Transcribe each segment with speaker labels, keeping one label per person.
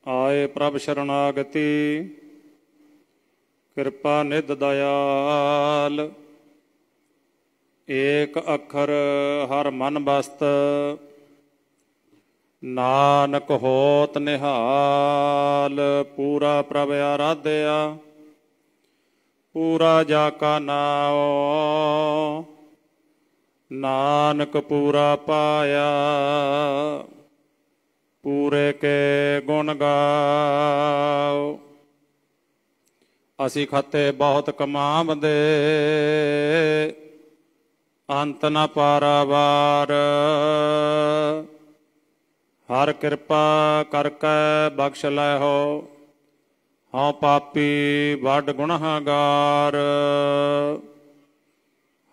Speaker 1: ਆਏ ਪ੍ਰਭ ਸ਼ਰਨਾਗਤੀ। ਕਿਰਪਾ ਨਿਧ ਦਇਆਲ। ਏਕ ਅੱਖਰ ਹਰ ਮਨ ਬਸਤ। ਨਾਨਕ ਹੋਤ ਨਿਹਾਲ। ਪੂਰਾ ਪ੍ਰਭ ਆਰਾਧਿਆ। ਪੂਰਾ ਜਾ ਕਾ ਨਾਉ। ਨਾਨਕ ਪੂਰਾ ਪਾਇਆ। ਪੂਰੇ ਕੇ ਗੁਣ ਗਾਓ। ਅਸੀਂ ਖੱਤੇ ਬਹੁਤ ਕਮਾਵਦੇ। ਅੰਤ ਨ ਪਾਰਾਵਾਰ। ਹਰ ਕਿਰਪਾ ਕਰਕੇ ਬਖਸ਼ ਲੈ ਹੋ। ਹਉ ਪਾਪੀ ਵੱਡ ਗੁਨਾਹਗਾਰ।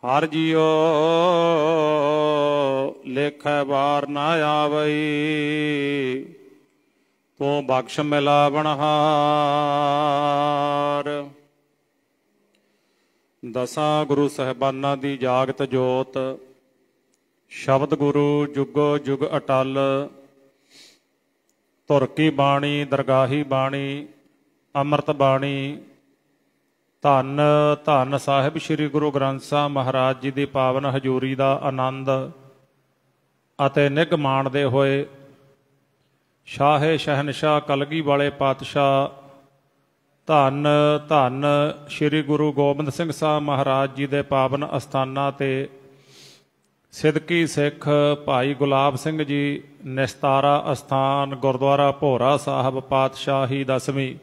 Speaker 1: ਹਰ ਜੀਓ ਲੇਖੈ ਵਾਰ ਨਾ ਆਵਈ। ਤੂੰ ਬਖਸ਼ ਮਿਲਾਵਣਹਾਰ। ਦਸਾਂ ਗੁਰੂ ਸਾਹਿਬਾਨਾਂ ਦੀ ਜਾਗਤ ਜੋਤ। ਸ਼ਬਦ ਗੁਰੂ ਜੁਗੋ ਜੁਗ ਅਟਲ। ਧੁਰ ਕੀ ਬਾਣੀ ਦਰਗਾਹੀ ਬਾਣੀ ਅੰਮ੍ਰਿਤ ਬਾਣੀ। ਧੰਨ ਧੰਨ ਸਾਹਿਬ ਸ੍ਰੀ ਗੁਰੂ ਗ੍ਰੰਥ ਸਾਹਿਬ ਮਹਾਰਾਜ ਜੀ ਦੀ ਪਾਵਨ ਹਜ਼ੂਰੀ ਦਾ ਆਨੰਦ ਅਤੇ ਨਿੱਘ ਮਾਣਦੇ ਹੋਏ ਸ਼ਾਹੇ ਸ਼ਹਿਨਸ਼ਾਹ ਕਲਗੀ ਵਾਲੇ ਪਾਤਸ਼ਾਹ ਧੰਨ ਧੰਨ ਸ੍ਰੀ ਗੁਰੂ ਗੋਬਿੰਦ ਸਿੰਘ ਸਾਹਿਬ ਮਹਾਰਾਜ ਜੀ ਦੇ ਪਾਵਨ ਅਸਥਾਨਾਂ 'ਤੇ ਸਿਦਕੀ ਸਿੱਖ ਭਾਈ ਗੁਲਾਬ ਸਿੰਘ ਜੀ ਨਿਸਤਾਰਾ ਅਸਥਾਨ ਗੁਰਦੁਆਰਾ ਭੋਰਾ ਸਾਹਿਬ ਪਾਤਸ਼ਾਹੀ 10ਵੀਂ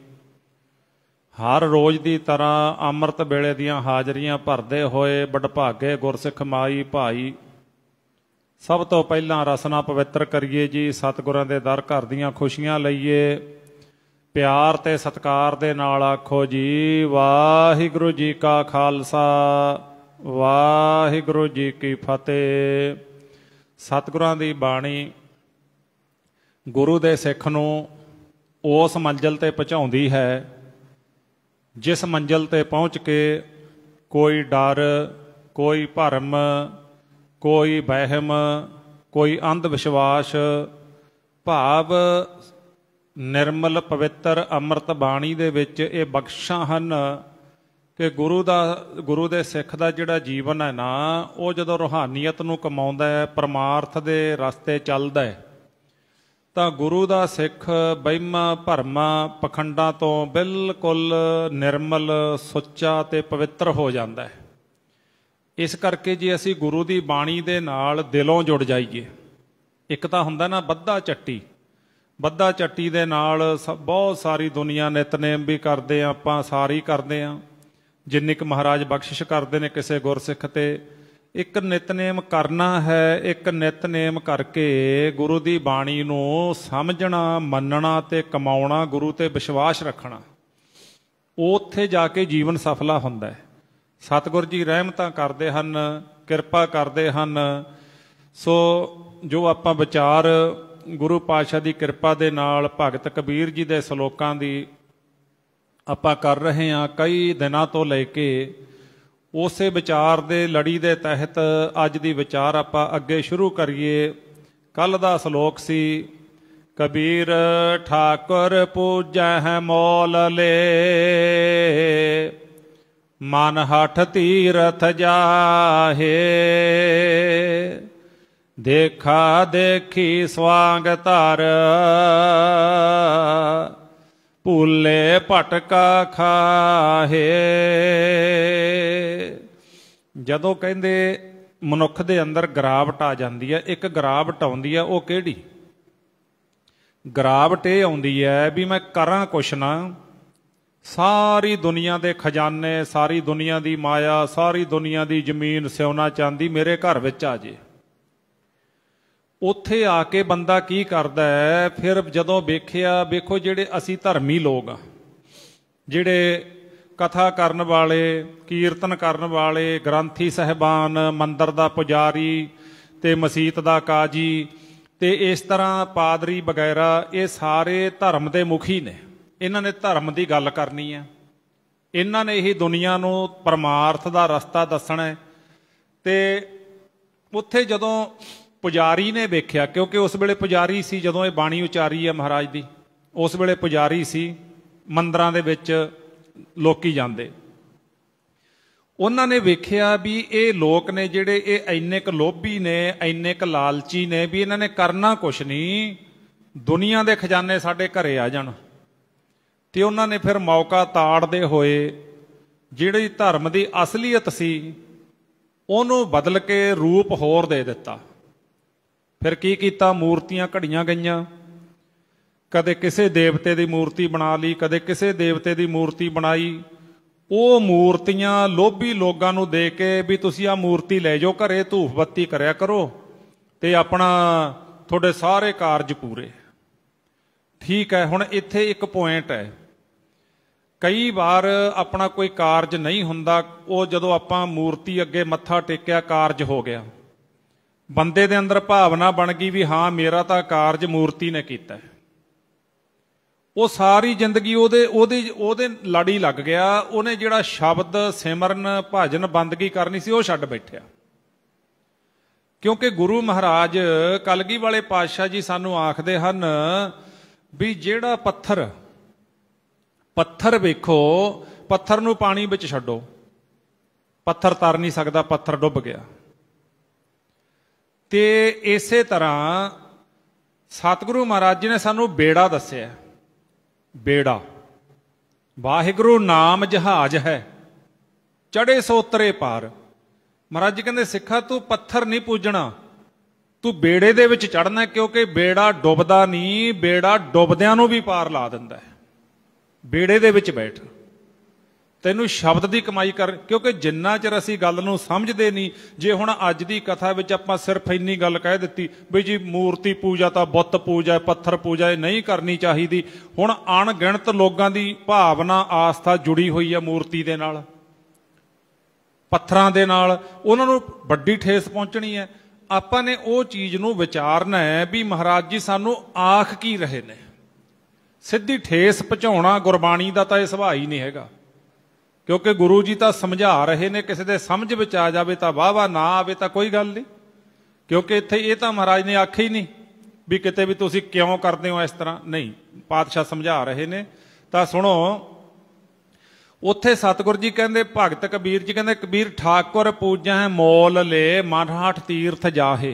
Speaker 1: ਹਰ ਰੋਜ਼ ਦੀ ਤਰ੍ਹਾਂ ਅੰਮ੍ਰਿਤ ਵੇਲੇ ਦੀਆਂ ਹਾਜ਼ਰੀਆਂ ਭਰਦੇ ਹੋਏ ਵਡਭਾਗੇ ਗੁਰਸਿੱਖ ਮਾਈ ਭਾਈ। ਸਭ ਤੋਂ ਪਹਿਲਾਂ ਰਸਨਾ ਪਵਿੱਤਰ ਕਰੀਏ ਜੀ। ਸਤਿਗੁਰਾਂ ਦੇ ਦਰ ਘਰ ਦੀਆਂ ਖੁਸ਼ੀਆਂ ਲਈਏ। ਪਿਆਰ ਤੇ ਸਤਿਕਾਰ ਦੇ ਨਾਲ ਆਖੋ ਜੀ ਵਾਹਿਗੁਰੂ ਜੀ ਕਾ ਖਾਲਸਾ ਵਾਹਿਗੁਰੂ ਜੀ ਕੀ ਫਤਿਹ। ਸਤਿਗੁਰਾਂ ਦੀ ਬਾਣੀ ਗੁਰੂ ਦੇ ਸਿੱਖ ਨੂੰ ਉਸ ਮੰਜ਼ਿਲ 'ਤੇ ਪਹੁੰਚਾਉਂਦੀ ਹੈ ਜਿਸ ਮੰਜ਼ਿਲ 'ਤੇ ਪਹੁੰਚ ਕੇ ਕੋਈ ਡਰ, ਕੋਈ ਭਰਮ, ਕੋਈ ਵਹਿਮ, ਕੋਈ ਅੰਧ ਵਿਸ਼ਵਾਸ ਭਾਵ ਨਿਰਮਲ ਪਵਿੱਤਰ ਅੰਮ੍ਰਿਤ ਬਾਣੀ ਦੇ ਵਿੱਚ ਇਹ ਬਖਸ਼ਾਂ ਹਨ ਕਿ ਗੁਰੂ ਦੇ ਸਿੱਖ ਦਾ ਜਿਹੜਾ ਜੀਵਨ ਹੈ ਨਾ, ਉਹ ਜਦੋਂ ਰੂਹਾਨੀਅਤ ਨੂੰ ਕਮਾਉਂਦਾ ਹੈ, ਪਰਮਾਰਥ ਦੇ ਰਸਤੇ ਚੱਲਦਾ ਹੈ, ਤਾਂ ਗੁਰੂ ਦਾ ਸਿੱਖ ਵਹਿਮਾਂ ਭਰਮਾਂ ਪਖੰਡਾਂ ਤੋਂ ਬਿਲਕੁਲ ਨਿਰਮਲ ਸੁੱਚਾ ਅਤੇ ਪਵਿੱਤਰ ਹੋ ਜਾਂਦਾ ਹੈ। ਇਸ ਕਰਕੇ ਜੇ ਅਸੀਂ ਗੁਰੂ ਦੀ ਬਾਣੀ ਦੇ ਨਾਲ ਦਿਲੋਂ ਜੁੜ ਜਾਈਏ। ਇੱਕ ਤਾਂ ਹੁੰਦਾ ਨਾ ਬੱਧਾ ਚੱਟੀ। ਬੱਧਾ ਚੱਟੀ ਦੇ ਨਾਲ ਬਹੁਤ ਸਾਰੀ ਦੁਨੀਆ ਨਿਤਨੇਮ ਵੀ ਕਰਦੇ ਹਾਂ, ਆਪਾਂ ਸਾਰੀ ਕਰਦੇ ਹਾਂ ਜਿੰਨੀ ਕੁ ਮਹਾਰਾਜ ਬਖਸ਼ਿਸ਼ ਕਰਦੇ ਨੇ ਕਿਸੇ ਗੁਰਸਿੱਖ 'ਤੇ। ਇੱਕ ਨਿਤਨੇਮ ਕਰਨਾ ਹੈ। ਇੱਕ ਨਿਤਨੇਮ ਕਰਕੇ ਗੁਰੂ ਦੀ ਬਾਣੀ ਨੂੰ ਸਮਝਣਾ, ਮੰਨਣਾ ਅਤੇ ਕਮਾਉਣਾ, ਗੁਰੂ 'ਤੇ ਵਿਸ਼ਵਾਸ ਰੱਖਣਾ, ਉੱਥੇ ਜਾ ਕੇ ਜੀਵਨ ਸਫਲਾ ਹੁੰਦਾ ਹੈ। ਸਤਿਗੁਰ ਜੀ ਰਹਿਮਤਾਂ ਕਰਦੇ ਹਨ, ਕਿਰਪਾ ਕਰਦੇ ਹਨ। ਸੋ ਜੋ ਆਪਾਂ ਵਿਚਾਰ ਗੁਰੂ ਪਾਤਸ਼ਾਹ ਦੀ ਕਿਰਪਾ ਦੇ ਨਾਲ ਭਗਤ ਕਬੀਰ ਜੀ ਦੇ ਸਲੋਕਾਂ ਦੀ ਆਪਾਂ ਕਰ ਰਹੇ ਹਾਂ ਕਈ ਦਿਨਾਂ ਤੋਂ ਲੈ ਕੇ, ਉਸੇ ਵਿਚਾਰ ਦੇ ਲੜੀ ਦੇ ਤਹਿਤ ਅੱਜ ਦੀ ਵਿਚਾਰ ਆਪਾਂ ਅੱਗੇ ਸ਼ੁਰੂ ਕਰੀਏ। ਕੱਲ੍ਹ ਦਾ ਸਲੋਕ ਸੀ ਕਬੀਰ ਠਾਕੁਰ ਪੂਜੈ ਮੋਲ ਲੇ। ਮਨ ਹਠ ਤੀਰਥ ਜਾਹੇ। ਦੇਖਾ ਦੇਖੀ ਸਵਾਂਗ ਧਰ। ਭੂਲੇ ਭਟਕਾ ਖਾਹੇ। ਜਦੋਂ ਕਹਿੰਦੇ ਮਨੁੱਖ ਦੇ ਅੰਦਰ ਗਿਰਾਵਟ ਆ ਜਾਂਦੀ ਹੈ, ਇੱਕ ਗਿਰਾਵਟ ਆਉਂਦੀ ਹੈ, ਉਹ ਕਿਹੜੀ ਗਿਰਾਵਟ? ਇਹ ਆਉਂਦੀ ਹੈ ਵੀ ਮੈਂ ਕਰਾਂ ਕੁਛ ਨਾ, ਸਾਰੀ ਦੁਨੀਆ ਦੇ ਖਜ਼ਾਨੇ, ਸਾਰੀ ਦੁਨੀਆ ਦੀ ਮਾਇਆ, ਸਾਰੀ ਦੁਨੀਆ ਦੀ ਜ਼ਮੀਨ ਸਿਉਨਾ ਚਾਂਦੀ ਮੇਰੇ ਘਰ ਵਿੱਚ ਆ ਜੇ। ਉੱਥੇ ਆ ਕੇ ਬੰਦਾ ਕੀ ਕਰਦਾ ਹੈ ਫਿਰ? ਜਦੋਂ ਵੇਖੋ ਜਿਹੜੇ ਅਸੀਂ ਧਰਮੀ ਲੋਕ ਆ, ਜਿਹੜੇ ਕਥਾ ਕਰਨ ਵਾਲੇ, ਕੀਰਤਨ ਕਰਨ ਵਾਲੇ, ਗ੍ਰੰਥੀ ਸਾਹਿਬਾਨ, ਮੰਦਰ ਦਾ ਪੁਜਾਰੀ ਅਤੇ ਮਸੀਤ ਦਾ ਕਾਜੀ ਅਤੇ ਇਸ ਤਰ੍ਹਾਂ ਪਾਦਰੀ ਵਗੈਰਾ, ਇਹ ਸਾਰੇ ਧਰਮ ਦੇ ਮੁਖੀ ਨੇ। ਇਹਨਾਂ ਨੇ ਧਰਮ ਦੀ ਗੱਲ ਕਰਨੀ ਹੈ। ਇਹਨਾਂ ਨੇ ਹੀ ਦੁਨੀਆ ਨੂੰ ਪਰਮਾਰਥ ਦਾ ਰਸਤਾ ਦੱਸਣਾ ਹੈ। ਅਤੇ ਉੱਥੇ ਜਦੋਂ ਪੁਜਾਰੀ ਨੇ ਵੇਖਿਆ, ਕਿਉਂਕਿ ਉਸ ਵੇਲੇ ਪੁਜਾਰੀ ਸੀ ਜਦੋਂ ਇਹ ਬਾਣੀ ਉਚਾਰੀ ਹੈ ਮਹਾਰਾਜ ਦੀ, उस वेले पुजारी सी, मंदिरां दे विच लोकी जांदे। उन्हां ने वेखिया भी ये लोक ने जिहड़े ये इन्ने क लोभी ने, इन्ने क लालची ने भी इन्हां ने करना कुछ नहीं, दुनिया दे खजाने साडे घरे आ जाण। ते उन्हां ने फिर मौका ताड़दे होए जिहड़ी धर्म की असलीयत सी ਉਹਨੂੰ बदल के रूप होर दे दिता। फिर की कीता, मूर्तियां घड़ियां गईयां, कदे किसी देवते की मूर्ति बना ली, कदे किसी देवते की मूर्ति बनाई। वो मूर्तियां लोभी लोगों नूं दे के भी तुसीं आ मूर्ति लै जाओ घरे, धूफ बत्ती करया करो ते अपना तुहाडे सारे कारज पूरे। ठीक है, हुण इत्थे एक पॉइंट है, कई बार अपना कोई कारज नहीं हुंदा, वो जदों आपां मूर्ति अगे मत्था टेकिया कारज हो गया, बंदे दे अंदर भावना बन गई भी हाँ मेरा तां कारज मूर्ति ने कीता है, वो सारी जिंदगी ओदे लड़ी लग गया। उहने जिहड़ा शब्द सिमरन भजन बंदगी करनी सी वो छड्ड बैठिया। क्योंकि गुरु महाराज कलगी वाले पातशाह जी सानू आखदे हन भी जिहड़ा पत्थर वेखो, पत्थर नूं पानी विच छड्डो, पत्थर तर नहीं सकदा, पत्थर डुब गया। ते इसे तरह सतगुरु महाराज जी ने सानू बेड़ा दस्सिया। बेड़ा वाहिगुरु नाम जहाज है, चढ़े सो उतरे पार। महाराज जी कहंदे सिखा तू पत्थर नहीं पूजना, तू बेड़े दे विच चढ़ना, क्योंकि बेड़ा डुबदा नहीं, बेड़ा डुबदियां नूं भी पार ला दिंदा है। बेड़े दे विच बैठ, तैनूं शब्द की कमाई कर। क्योंकि जिन्ना चिर असीं गल नूं समझदे नहीं, जे हुण अज दी कथा विच आपां सिर्फ इन्नी गल कह दित्ती भी जी मूर्ति पूजा तां बुत पूजा, पत्थर पूजा नहीं करनी चाहिदी। हुण अणगिणत लोगां दी भावना आस्था जुड़ी हुई है मूर्ति दे नाल, पत्थरां दे नाल, उन्हां नूं वड्डी ठेस पहुंचणी है। आपां ने वो चीज़ नूं विचारना है भी महाराज जी सानूं आख की रहे ने। सिद्धी ठेस पहुँचाउणा गुरबाणी का तो यह सुभाव ही नहीं हैगा, क्योंकि गुरु जी तो समझा रहे ने, किसी के समझ में आ जाए तो वाह वाह, ना आवे तो कोई गल नहीं। क्योंकि इत्थे ये तो महाराज ने आखे ही नहीं भी किते भी तुसीं क्यों करते हो इस तरह, नहीं, पातशाह समझा रहे ने। तो सुनो, उत्थे सतगुर जी कहंदे, भगत कबीर जी कहंदे, कबीर ठाकुर पूजा है मोल ले मन हाठ तीर्थ जाहे।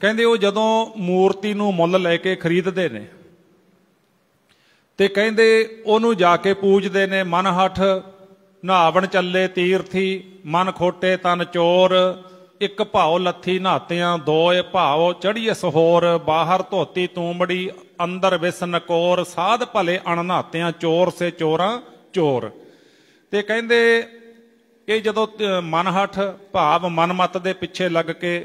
Speaker 1: कहंदे वो जदों मूर्ति नूं मुल लैके खरीदते ने ते कहंदे ओनू जाके पूजते ने। मन हठ नहावन चले तीर्थी, मन खोटे तन चोर, एक भाव लत्थी नहातियां दोए भाव चढ़िए सहोर। बाहर धोती तूमड़ी अंदर विस नकोर, साध भले अणनहातियां चोर से चोरां चोर। ते कहंदे ये जदों मन हठ भाव मनमत दे पिछे लग के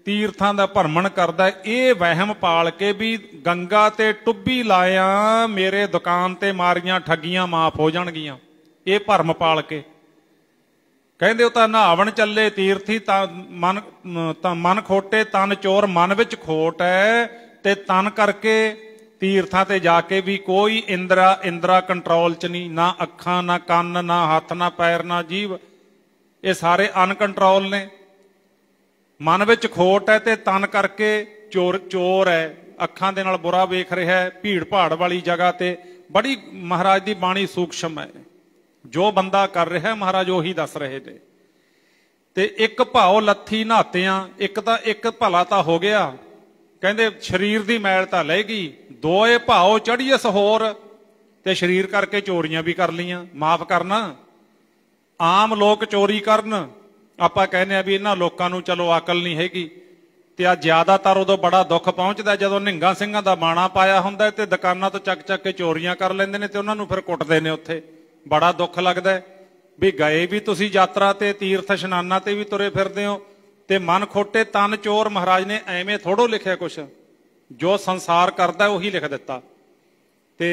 Speaker 1: तीर्थां दा भरमण करदा, ये वहम पाल के भी गंगा ते टुब्बी लाया मेरे दुकान ते मारियां ठगियां माफ हो जाणगियां, ये भरम पाल के कहंदे तां नहावन चले तीर्थी तां मन खोटे तन चोर। मन विच खोट है ते तन करके तीर्थां ते जाके भी कोई इंद्रा कंट्रोल च नहीं, ना अखां ना कन्न ना हथ ना पैर ना जीव, ये सारे अनकंट्रोल ने। मन विच खोट है ते तन करके चोर है, अखां दे नाल बुरा वेख रहा है, भीड़ भाड़ वाली जगह ते। बड़ी महाराज की बाणी सूक्ष्म है, जो बंदा कर रहा है महाराज उही दस रहे थे। ते एक भाव लत्थी नहातियां, एक भला तो हो गया, कहंदे शरीर की मैल तो लहगी, दोए भाव चढ़िए सहोर, ते शरीर करके चोरियां भी कर लियां। माफ करना, आम लोग चोरी करन, आपां कहने भी इन्हां लोकां नूं चलो अकल नहीं हैगी। ते आ ज्यादातर उदों बड़ा दुख पहुंचदा जदों निंगा ਸਿੰਘਾਂ ਦਾ बाणा पाया हुंदा ते दुकानां तो चक चक के चोरियां कर लैंदे ने ते उन्हां नूं फिर कुੱਟਦੇ ने। उत्थे बड़ा दुख लगदा भी गए भी तुसीं यात्रा ते तीर्थ इशनानां ते भी तुरे फिरदे हो ते मन खोटे तन चोर। महाराज ने एवें थोड़ो लिखिया, कुछ जो संसार करदा उही लिख दिता। ते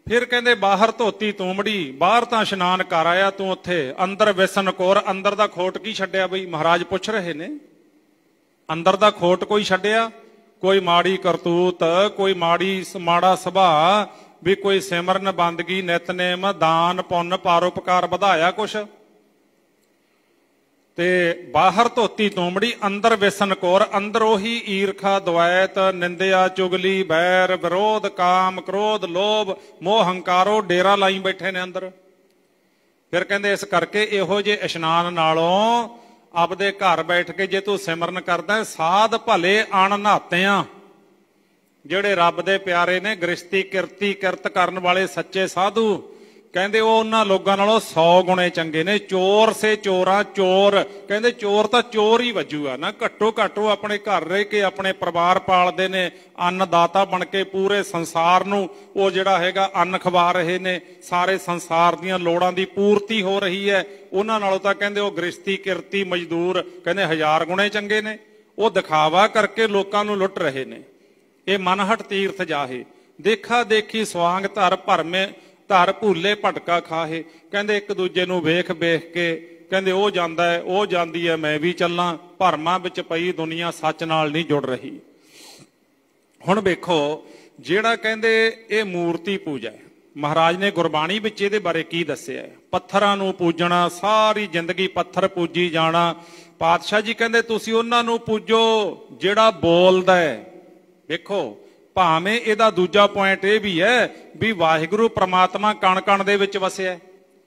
Speaker 1: फिर कहंदे बाहर धोती तूमड़ी, बाहर तां इशनान कर आया तू, उत्थे अंदर विसन कोर। अंदर दा खोट की छड्डिया बई, महाराज पुछ रहे ने, अंदर दा खोट कोई छड्डिया? कोई माड़ी करतूत, कोई माड़ा सुभाਅ, भी कोई सिमरन बंदगी, नितनेम, दान पुन्न, परोपकार वधाया कुछ? ਤੇ ਬਾਹਰ ਧੋਤੀ ਤੋਮੜੀ ਅੰਦਰ ਵਿਸਨ ਕੋਰ, ਅੰਦਰ ਉਹੀ ਈਰਖਾ ਦੁਆਇਤ ਨਿੰਦਿਆ ਚੁਗਲੀ ਬੈਰ ਵਿਰੋਧ ਕਾਮ ਕ੍ਰੋਧ ਲੋਭ ਮੋਹ ਹੰਕਾਰੋ ਡੇਰਾ ਲਾਈ ਬੈਠੇ ਨੇ ਅੰਦਰ। ਫਿਰ ਕਹਿੰਦੇ ਇਸ ਕਰਕੇ ਇਹੋ ਜਿਹੇ ਇਸ਼ਨਾਨ ਨਾਲੋਂ ਆਪਦੇ ਘਰ ਬੈਠ ਕੇ ਜੇ ਤੂੰ ਸਿਮਰਨ ਕਰਦਾ, ਸਾਧ ਭਲੇ ਅਣ ਨਹਾਤਿਆਂ, ਜਿਹੜੇ ਰੱਬ ਦੇ ਪਿਆਰੇ ਨੇ, ਗ੍ਰਸਤੀ ਕਿਰਤੀ ਕਿਰਤ ਕਰਨ ਵਾਲੇ ਸੱਚੇ ਸਾਧੂ, ਕਹਿੰਦੇ ਉਹ ਉਹਨਾਂ ਲੋਕਾਂ ਨਾਲੋਂ 100 ਗੁਣੇ ਚੰਗੇ ਨੇ। ਚੋਰ ਸੇ ਚੋਰਾਂ ਚੋਰ, ਕਹਿੰਦੇ ਚੋਰ ਤਾਂ ਚੋਰ ਹੀ ਵੱਜੂਗਾ ਨਾ, ਘੱਟੋ ਘੱਟ ਉਹ ਆਪਣੇ ਘਰ ਰਹਿ ਕੇ ਆਪਣੇ ਪਰਿਵਾਰ ਪਾਲਦੇ ਨੇ, ਅੰਨਦਾਤਾ ਬਣ ਕੇ ਪੂਰੇ ਸੰਸਾਰ ਨੂੰ ਉਹ ਜਿਹੜਾ ਹੈਗਾ ਅੰਨ ਖਵਾ ਰਹੇ ਨੇ, ਸਾਰੇ ਸੰਸਾਰ ਦੀਆਂ ਲੋੜਾਂ ਦੀ ਪੂਰਤੀ ਹੋ ਰਹੀ ਹੈ। ਉਹਨਾਂ ਨਾਲੋਂ ਤਾਂ ਕਹਿੰਦੇ ਉਹ ਗ੍ਰਸਤੀ ਕਿਰਤੀ ਮਜ਼ਦੂਰ ਕਹਿੰਦੇ 1000 ਗੁਣੇ ਚੰਗੇ ਨੇ। ਉਹ ਦਿਖਾਵਾ ਕਰਕੇ ਲੋਕਾਂ ਨੂੰ ਲੁੱਟ ਰਹੇ ਨੇ। ਇਹ ਮਨਹਟ ਤੀਰਥ ਜਾਹੇ, ਦੇਖਾ ਦੇਖੀ ਸਵਾਂਗ ਧਰ ਭਰਮੇ ਧਰ ਭੂਲੇ ਭਟਕਾ ਖਾਹੇ। ਕਹਿੰਦੇ ਇੱਕ ਦੂਜੇ ਨੂੰ ਵੇਖ ਵੇਖ ਕੇ ਕਹਿੰਦੇ ਉਹ ਜਾਂਦਾ ਹੈ ਉਹ ਜਾਂਦੀ ਹੈ ਮੈਂ ਵੀ ਚੱਲਾਂ, ਭਰਮਾਂ ਵਿੱਚ ਪਈ ਦੁਨੀਆ ਸੱਚ ਨਾਲ ਨਹੀਂ ਜੁੜ ਰਹੀ। ਹੁਣ ਵੇਖੋ ਜਿਹੜਾ ਕਹਿੰਦੇ ਇਹ ਮੂਰਤੀ ਪੂਜਾ ਹੈ, ਮਹਾਰਾਜ ਨੇ ਗੁਰਬਾਣੀ ਵਿੱਚ ਇਹਦੇ ਬਾਰੇ ਕੀ ਦੱਸਿਆ ਹੈ? ਪੱਥਰਾਂ ਨੂੰ ਪੂਜਣਾ, ਸਾਰੀ ਜ਼ਿੰਦਗੀ ਪੱਥਰ ਪੂਜੀ ਜਾਣਾ। ਪਾਤਸ਼ਾਹ ਜੀ ਕਹਿੰਦੇ ਤੁਸੀਂ ਉਹਨਾਂ ਨੂੰ ਪੂਜੋ ਜਿਹੜਾ ਬੋਲਦਾ ਹੈ। ਵੇਖੋ ਭਾਵੇਂ ਇਹਦਾ ਦੂਜਾ ਪੁਆਇੰਟ ਇਹ ਵੀ ਹੈ ਵੀ ਵਾਹਿਗੁਰੂ ਪ੍ਰਮਾਤਮਾ ਕਣ ਕਣ ਦੇ ਵਿੱਚ ਵਸਿਆ।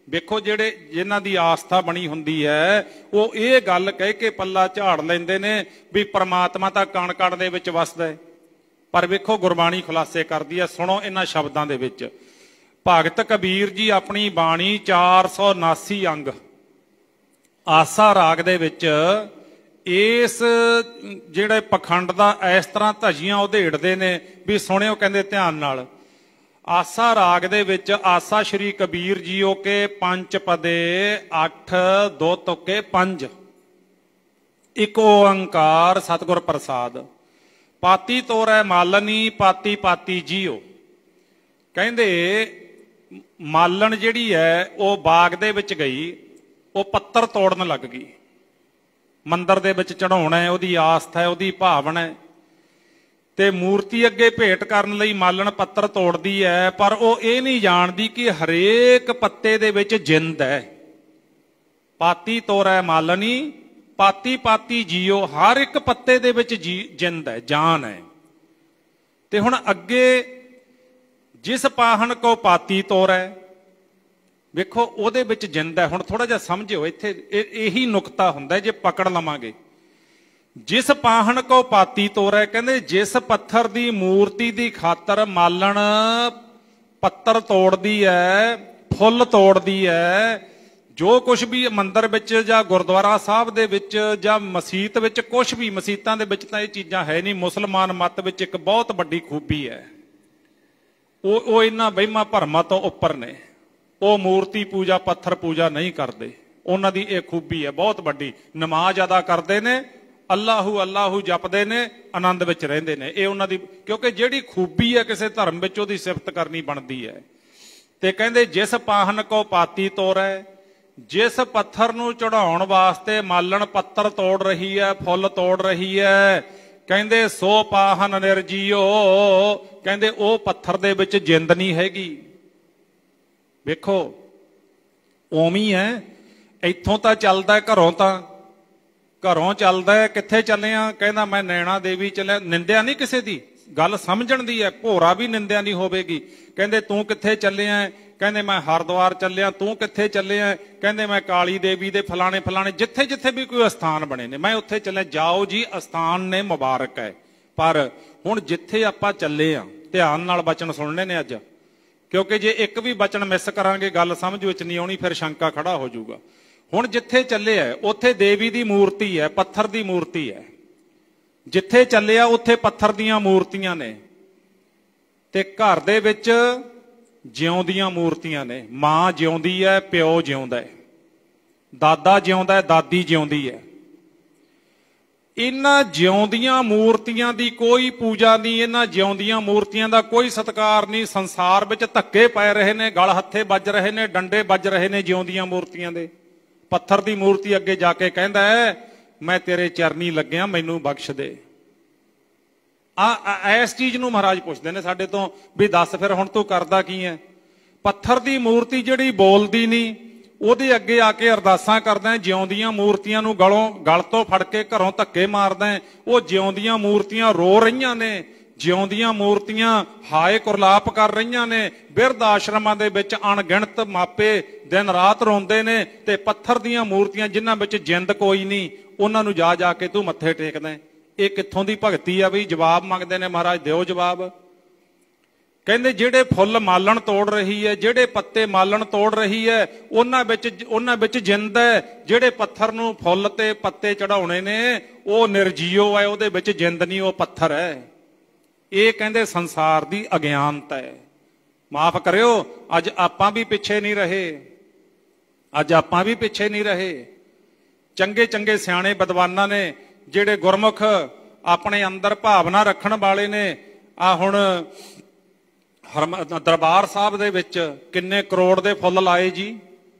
Speaker 1: ਵੇਖੋ ਜਿਹੜੇ ਜਿਨ੍ਹਾਂ ਦੀ ਆਸਥਾ ਬਣੀ ਹੁੰਦੀ ਹੈ ਉਹ ਇਹ ਗੱਲ ਕਹਿ ਕੇ ਪੱਲਾ ਝਾੜ ਲੈਂਦੇ ਨੇ ਵੀ ਪ੍ਰਮਾਤਮਾ ਤਾਂ ਕਣ ਕਣ ਦੇ ਵਿੱਚ ਵਸਦਾ ਹੈ। ਪਰ ਵੇਖੋ ਗੁਰਬਾਣੀ ਖੁਲਾਸੇ ਕਰਦੀ ਹੈ, ਸੁਣੋ ਇਹਨਾਂ ਸ਼ਬਦਾਂ ਦੇ ਵਿੱਚ। ਭਗਤ ਕਬੀਰ ਜੀ ਆਪਣੀ ਬਾਣੀ 479 ਅੰਗ ਆਸਾ ਰਾਗ ਦੇ ਵਿੱਚ ਇਸ ਜਿਹੜੇ ਪਖੰਡ ਦਾ ਇਸ ਤਰ੍ਹਾਂ ਧਜੀਆਂ ਉਧੇੜਦੇ ਨੇ ਵੀ ਸੁਣਿਓ ਕਹਿੰਦੇ ਧਿਆਨ ਨਾਲ। ਆਸਾ ਰਾਗ ਦੇ ਵਿੱਚ ਆਸਾ ਸ਼੍ਰੀ ਕਬੀਰ ਜੀਓ ਕੇ ਪੰਜ ਪਦੇ 8 2 ਤੁਕੇ 5 ਇੱਕ ਓੰਕਾਰ ਸਤਿਗੁਰ ਪ੍ਰਸਾਦ। ਪਾਤੀ ਤੋਰੈ ਮਾਲਨੀ ਪਾਤੀ ਪਾਤੀ ਜੀਓ। ਕਹਿੰਦੇ ਮਾਲਣ ਜਿਹੜੀ ਹੈ ਉਹ ਬਾਗ ਦੇ ਵਿੱਚ ਗਈ, ਉਹ ਪੱਤਰ ਤੋੜਨ ਲੱਗ ਗਈ। ਮੰਦਰ ਦੇ ਵਿੱਚ ਚੜਾਉਣਾ ਹੈ, ਉਹਦੀ ਆਸਥਾ ਹੈ, ਉਹਦੀ ਭਾਵਨਾ ਹੈ, ਤੇ ਮੂਰਤੀ ਅੱਗੇ ਭੇਟ ਕਰਨ ਲਈ ਮਾਲਣ ਪੱਤਰ ਤੋੜਦੀ ਹੈ। ਪਰ ਉਹ ਇਹ ਨਹੀਂ ਜਾਣਦੀ ਕਿ ਹਰੇਕ ਪੱਤੇ ਦੇ ਵਿੱਚ ਜਿੰਦ ਹੈ। ਪਾਤੀ ਤੋਰੈ ਮਾਲਨੀ ਪਾਤੀ ਪਾਤੀ ਜੀਓ, ਹਰ ਇੱਕ ਪੱਤੇ ਦੇ ਵਿੱਚ ਜਿੰਦ ਹੈ, ਜਾਨ ਹੈ। ਤੇ ਹੁਣ ਅੱਗੇ ਜਿਸ ਪਾਹਣ ਕੋ ਪਾਤੀ ਤੋਰੈ, ਵੇਖੋ ਉਹਦੇ ਵਿੱਚ ਜਿੰਦ ਹੈ। ਹੁਣ ਥੋੜਾ ਜਿਹਾ ਸਮਝਿਓ, ਇੱਥੇ ਇਹੀ ਨੁਕਤਾ ਹੁੰਦਾ ਜੇ ਪਕੜ ਲਵਾਂਗੇ। ਜਿਸ ਪਾਹਣ ਕੋ ਪਾਤੀ ਤੋਰੈ, ਕਹਿੰਦੇ ਜਿਸ ਪੱਥਰ ਦੀ ਮੂਰਤੀ ਦੀ ਖਾਤਰ ਮਾਲਣ ਪੱਤਰ ਤੋੜਦੀ ਹੈ, ਫੁੱਲ ਤੋੜਦੀ ਹੈ, ਜੋ ਕੁਝ ਵੀ ਮੰਦਰ ਵਿੱਚ ਜਾਂ ਗੁਰਦੁਆਰਾ ਸਾਹਿਬ ਦੇ ਵਿੱਚ ਜਾਂ ਮਸੀਤ ਵਿੱਚ, ਕੁਝ ਵੀ ਮਸੀਤਾਂ ਦੇ ਵਿੱਚ ਤਾਂ ਇਹ ਚੀਜ਼ਾਂ ਹੈ ਨਹੀਂ। ਮੁਸਲਮਾਨ ਮੱਤ ਵਿੱਚ ਇੱਕ ਬਹੁਤ ਵੱਡੀ ਖੂਬੀ ਹੈ, ਉਹ ਇਹਨਾਂ ਵਹਿਮਾਂ ਭਰਮਾਂ ਤੋਂ ਉੱਪਰ ਨੇ। ਉਹ ਮੂਰਤੀ ਪੂਜਾ ਪੱਥਰ ਪੂਜਾ ਨਹੀਂ ਕਰਦੇ। ਉਹਨਾਂ ਦੀ ਇਹ ਖੂਬੀ ਹੈ ਬਹੁਤ ਵੱਡੀ। ਨਮਾਜ਼ ਅਦਾ ਕਰਦੇ ਨੇ, ਅੱਲਾਹੂ ਅੱਲਾਹੂ ਜਪਦੇ ਨੇ, ਆਨੰਦ ਵਿੱਚ ਰਹਿੰਦੇ ਨੇ। ਇਹ ਉਹਨਾਂ ਦੀ, ਕਿਉਂਕਿ ਜਿਹੜੀ ਖੂਬੀ ਹੈ ਕਿਸੇ ਧਰਮ ਵਿੱਚ ਉਹਦੀ ਸਿਫਤ ਕਰਨੀ ਬਣਦੀ ਹੈ। ਤੇ ਕਹਿੰਦੇ ਜਿਸ ਪਾਹਨ ਕੋ ਪਾਤੀ ਤੋਰੈ, ਜਿਸ ਪੱਥਰ ਨੂੰ ਚੜਾਉਣ ਵਾਸਤੇ ਮਾਲਣ ਪੱਤਰ ਤੋੜ ਰਹੀ ਹੈ, ਫੁੱਲ ਤੋੜ ਰਹੀ ਹੈ, ਕਹਿੰਦੇ ਸੋ ਪਾਹਨ ਨਿਰਜੀਓ, ਕਹਿੰਦੇ ਉਹ ਪੱਥਰ ਦੇ ਵਿੱਚ ਜਿੰਦ ਨਹੀਂ ਹੈਗੀ। ਵੇਖੋ ਉਵੇਂ ਹੈ, ਇੱਥੋਂ ਤਾਂ ਚੱਲਦਾ ਘਰੋਂ, ਤਾਂ ਘਰੋਂ ਚੱਲਦਾ। ਕਿੱਥੇ ਚੱਲੇ ਆ? ਕਹਿੰਦਾ ਮੈਂ ਨੈਣਾ ਦੇਵੀ ਚੱਲਿਆ। ਨਿੰਦਿਆ ਨਹੀਂ ਕਿਸੇ ਦੀ, ਗੱਲ ਸਮਝਣ ਦੀ ਹੈ। ਭੋਰਾ ਵੀ ਨਿੰਦਿਆ ਨਹੀਂ ਹੋਵੇਗੀ। ਕਹਿੰਦੇ ਤੂੰ ਕਿੱਥੇ ਚੱਲਿਆ? ਕਹਿੰਦੇ ਮੈਂ ਹਰਿਦੁਆਰ ਚੱਲਿਆ। ਤੂੰ ਕਿੱਥੇ ਚੱਲਿਆ? ਕਹਿੰਦੇ ਮੈਂ ਕਾਲੀ ਦੇਵੀ ਦੇ ਫਲਾਣੇ ਫਲਾਣੇ, ਜਿੱਥੇ ਜਿੱਥੇ ਵੀ ਕੋਈ ਅਸਥਾਨ ਬਣੇ ਨੇ ਮੈਂ ਉੱਥੇ ਚੱਲਿਆ। ਜਾਓ ਜੀ, ਅਸਥਾਨ ਨੇ ਮੁਬਾਰਕ ਹੈ। ਪਰ ਹੁਣ ਜਿੱਥੇ ਆਪਾਂ ਚੱਲੇ ਆ, ਧਿਆਨ ਨਾਲ ਬਚਨ ਸੁਣਨੇ ਨੇ ਅੱਜ, ਕਿਉਂਕਿ ਜੇ ਇੱਕ ਵੀ ਬਚਨ ਮਿਸ ਕਰਾਂਗੇ ਗੱਲ ਸਮਝ ਵਿੱਚ ਨਹੀਂ ਆਉਣੀ, ਫਿਰ ਸ਼ੰਕਾ ਖੜਾ ਹੋ ਜਾਊਗਾ। ਹੁਣ ਜਿੱਥੇ ਚੱਲੇ ਆ ਉੱਥੇ ਦੇਵੀ ਦੀ ਮੂਰਤੀ ਹੈ, ਪੱਥਰ ਦੀ ਮੂਰਤੀ ਹੈ। ਜਿੱਥੇ ਚੱਲਿਆ ਉੱਥੇ ਪੱਥਰ ਦੀਆਂ ਮੂਰਤੀਆਂ ਨੇ, ਤੇ ਘਰ ਦੇ ਵਿੱਚ ਜਿਉਂਦੀਆਂ ਮੂਰਤੀਆਂ ਨੇ। ਮਾਂ ਜਿਉਂਦੀ ਹੈ, ਪਿਓ ਜਿਉਂਦਾ ਹੈ, ਦਾਦਾ ਜਿਉਂਦਾ ਹੈ, ਦਾਦੀ ਜਿਉਂਦੀ ਹੈ। ਇਹਨਾਂ ਜਿਉਂਦੀਆਂ ਮੂਰਤੀਆਂ ਦੀ ਕੋਈ ਪੂਜਾ ਨਹੀਂ, ਇਹਨਾਂ ਜਿਉਂਦੀਆਂ ਮੂਰਤੀਆਂ ਦਾ ਕੋਈ ਸਤਿਕਾਰ ਨਹੀਂ। ਸੰਸਾਰ ਵਿੱਚ ਧੱਕੇ ਪੈ ਰਹੇ ਨੇ, ਗਲ ਹੱਥੇ ਵੱਜ ਰਹੇ ਨੇ, ਡੰਡੇ ਵੱਜ ਰਹੇ ਨੇ ਜਿਉਂਦੀਆਂ ਮੂਰਤੀਆਂ ਦੇ। ਪੱਥਰ ਦੀ ਮੂਰਤੀ ਅੱਗੇ ਜਾ ਕੇ ਕਹਿੰਦਾ ਹੈ ਮੈਂ ਤੇਰੇ ਚਰਨੀ ਲੱਗਿਆ, ਮੈਨੂੰ ਬਖਸ਼ ਦੇ। ਇਸ ਚੀਜ਼ ਨੂੰ ਮਹਾਰਾਜ ਪੁੱਛਦੇ ਨੇ ਸਾਡੇ ਤੋਂ ਵੀ ਦੱਸ ਫਿਰ ਹੁਣ ਤੂੰ ਕਰਦਾ ਕੀ ਹੈ? ਪੱਥਰ ਦੀ ਮੂਰਤੀ ਜਿਹੜੀ ਬੋਲਦੀ ਨਹੀਂ, ਉਹਦੇ ਅੱਗੇ ਆ ਕੇ ਅਰਦਾਸਾਂ ਕਰਦਾ, ਜਿਉਂਦੀਆਂ ਮੂਰਤੀਆਂ ਨੂੰ ਗਲ ਤੋਂ ਫੜ ਕੇ ਘਰੋਂ ਧੱਕੇ ਮਾਰਦਾ। ਉਹ ਜਿਉਂਦੀਆਂ ਮੂਰਤੀਆਂ ਰੋ ਰਹੀਆਂ ਨੇ, ਜਿਉਂਦੀਆਂ ਮੂਰਤੀਆਂ ਹਾਏ ਕੁਰਲਾਪ ਕਰ ਰਹੀਆਂ ਨੇ। ਬਿਰਧ ਆਸ਼ਰਮਾਂ ਦੇ ਵਿੱਚ ਅਣਗਿਣਤ ਮਾਪੇ ਦਿਨ ਰਾਤ ਰੋਂਦੇ ਨੇ, ਤੇ ਪੱਥਰ ਦੀਆਂ ਮੂਰਤੀਆਂ ਜਿਨ੍ਹਾਂ ਵਿੱਚ ਜਿੰਦ ਕੋਈ ਨਹੀਂ, ਉਹਨਾਂ ਨੂੰ ਜਾ ਜਾ ਕੇ ਤੂੰ ਮੱਥੇ ਟੇਕਦਾ। ਇਹ ਕਿੱਥੋਂ ਦੀ ਭਗਤੀ ਆ ਬਈ? ਜਵਾਬ ਮੰਗਦੇ ਨੇ, ਮਹਾਰਾਜ ਦਿਓ ਜਵਾਬ। ਕਹਿੰਦੇ ਜਿਹੜੇ ਫੁੱਲ ਮਾਲਣ ਤੋੜ ਰਹੀ ਹੈ, ਜਿਹੜੇ ਪੱਤੇ ਮਾਲਣ ਤੋੜ ਰਹੀ ਹੈ, ਉਹਨਾਂ ਵਿੱਚ ਜਿੰਦ ਹੈ। ਜਿਹੜੇ ਪੱਥਰ ਨੂੰ ਫੁੱਲ ਤੇ ਪੱਤੇ ਚੜਾਉਣੇ ਨੇ ਉਹ ਨਿਰਜੀਵ ਹੈ, ਉਹਦੇ ਵਿੱਚ ਜਿੰਦ ਨਹੀਂ, ਉਹ ਪੱਥਰ ਹੈ। ਇਹ ਕਹਿੰਦੇ ਸੰਸਾਰ ਦੀ ਅਗਿਆਨਤਾ ਹੈ। ਮਾਫ ਕਰਿਓ, ਅੱਜ ਆਪਾਂ ਵੀ ਪਿੱਛੇ ਨਹੀਂ ਰਹੇ, ਅੱਜ ਆਪਾਂ ਵੀ ਪਿੱਛੇ ਨਹੀਂ ਰਹੇ। ਚੰਗੇ ਚੰਗੇ ਸਿਆਣੇ ਵਿਦਵਾਨਾਂ ਨੇ, ਜਿਹੜੇ ਗੁਰਮੁਖ ਆਪਣੇ ਅੰਦਰ ਭਾਵਨਾ ਰੱਖਣ ਵਾਲੇ ਨੇ। ਆ ਹੁਣ ਦਰਬਾਰ ਸਾਹਿਬ ਦੇ ਵਿੱਚ ਕਿੰਨੇ ਕਰੋੜ ਦੇ ਫੁੱਲ ਲਾਏ ਜੀ।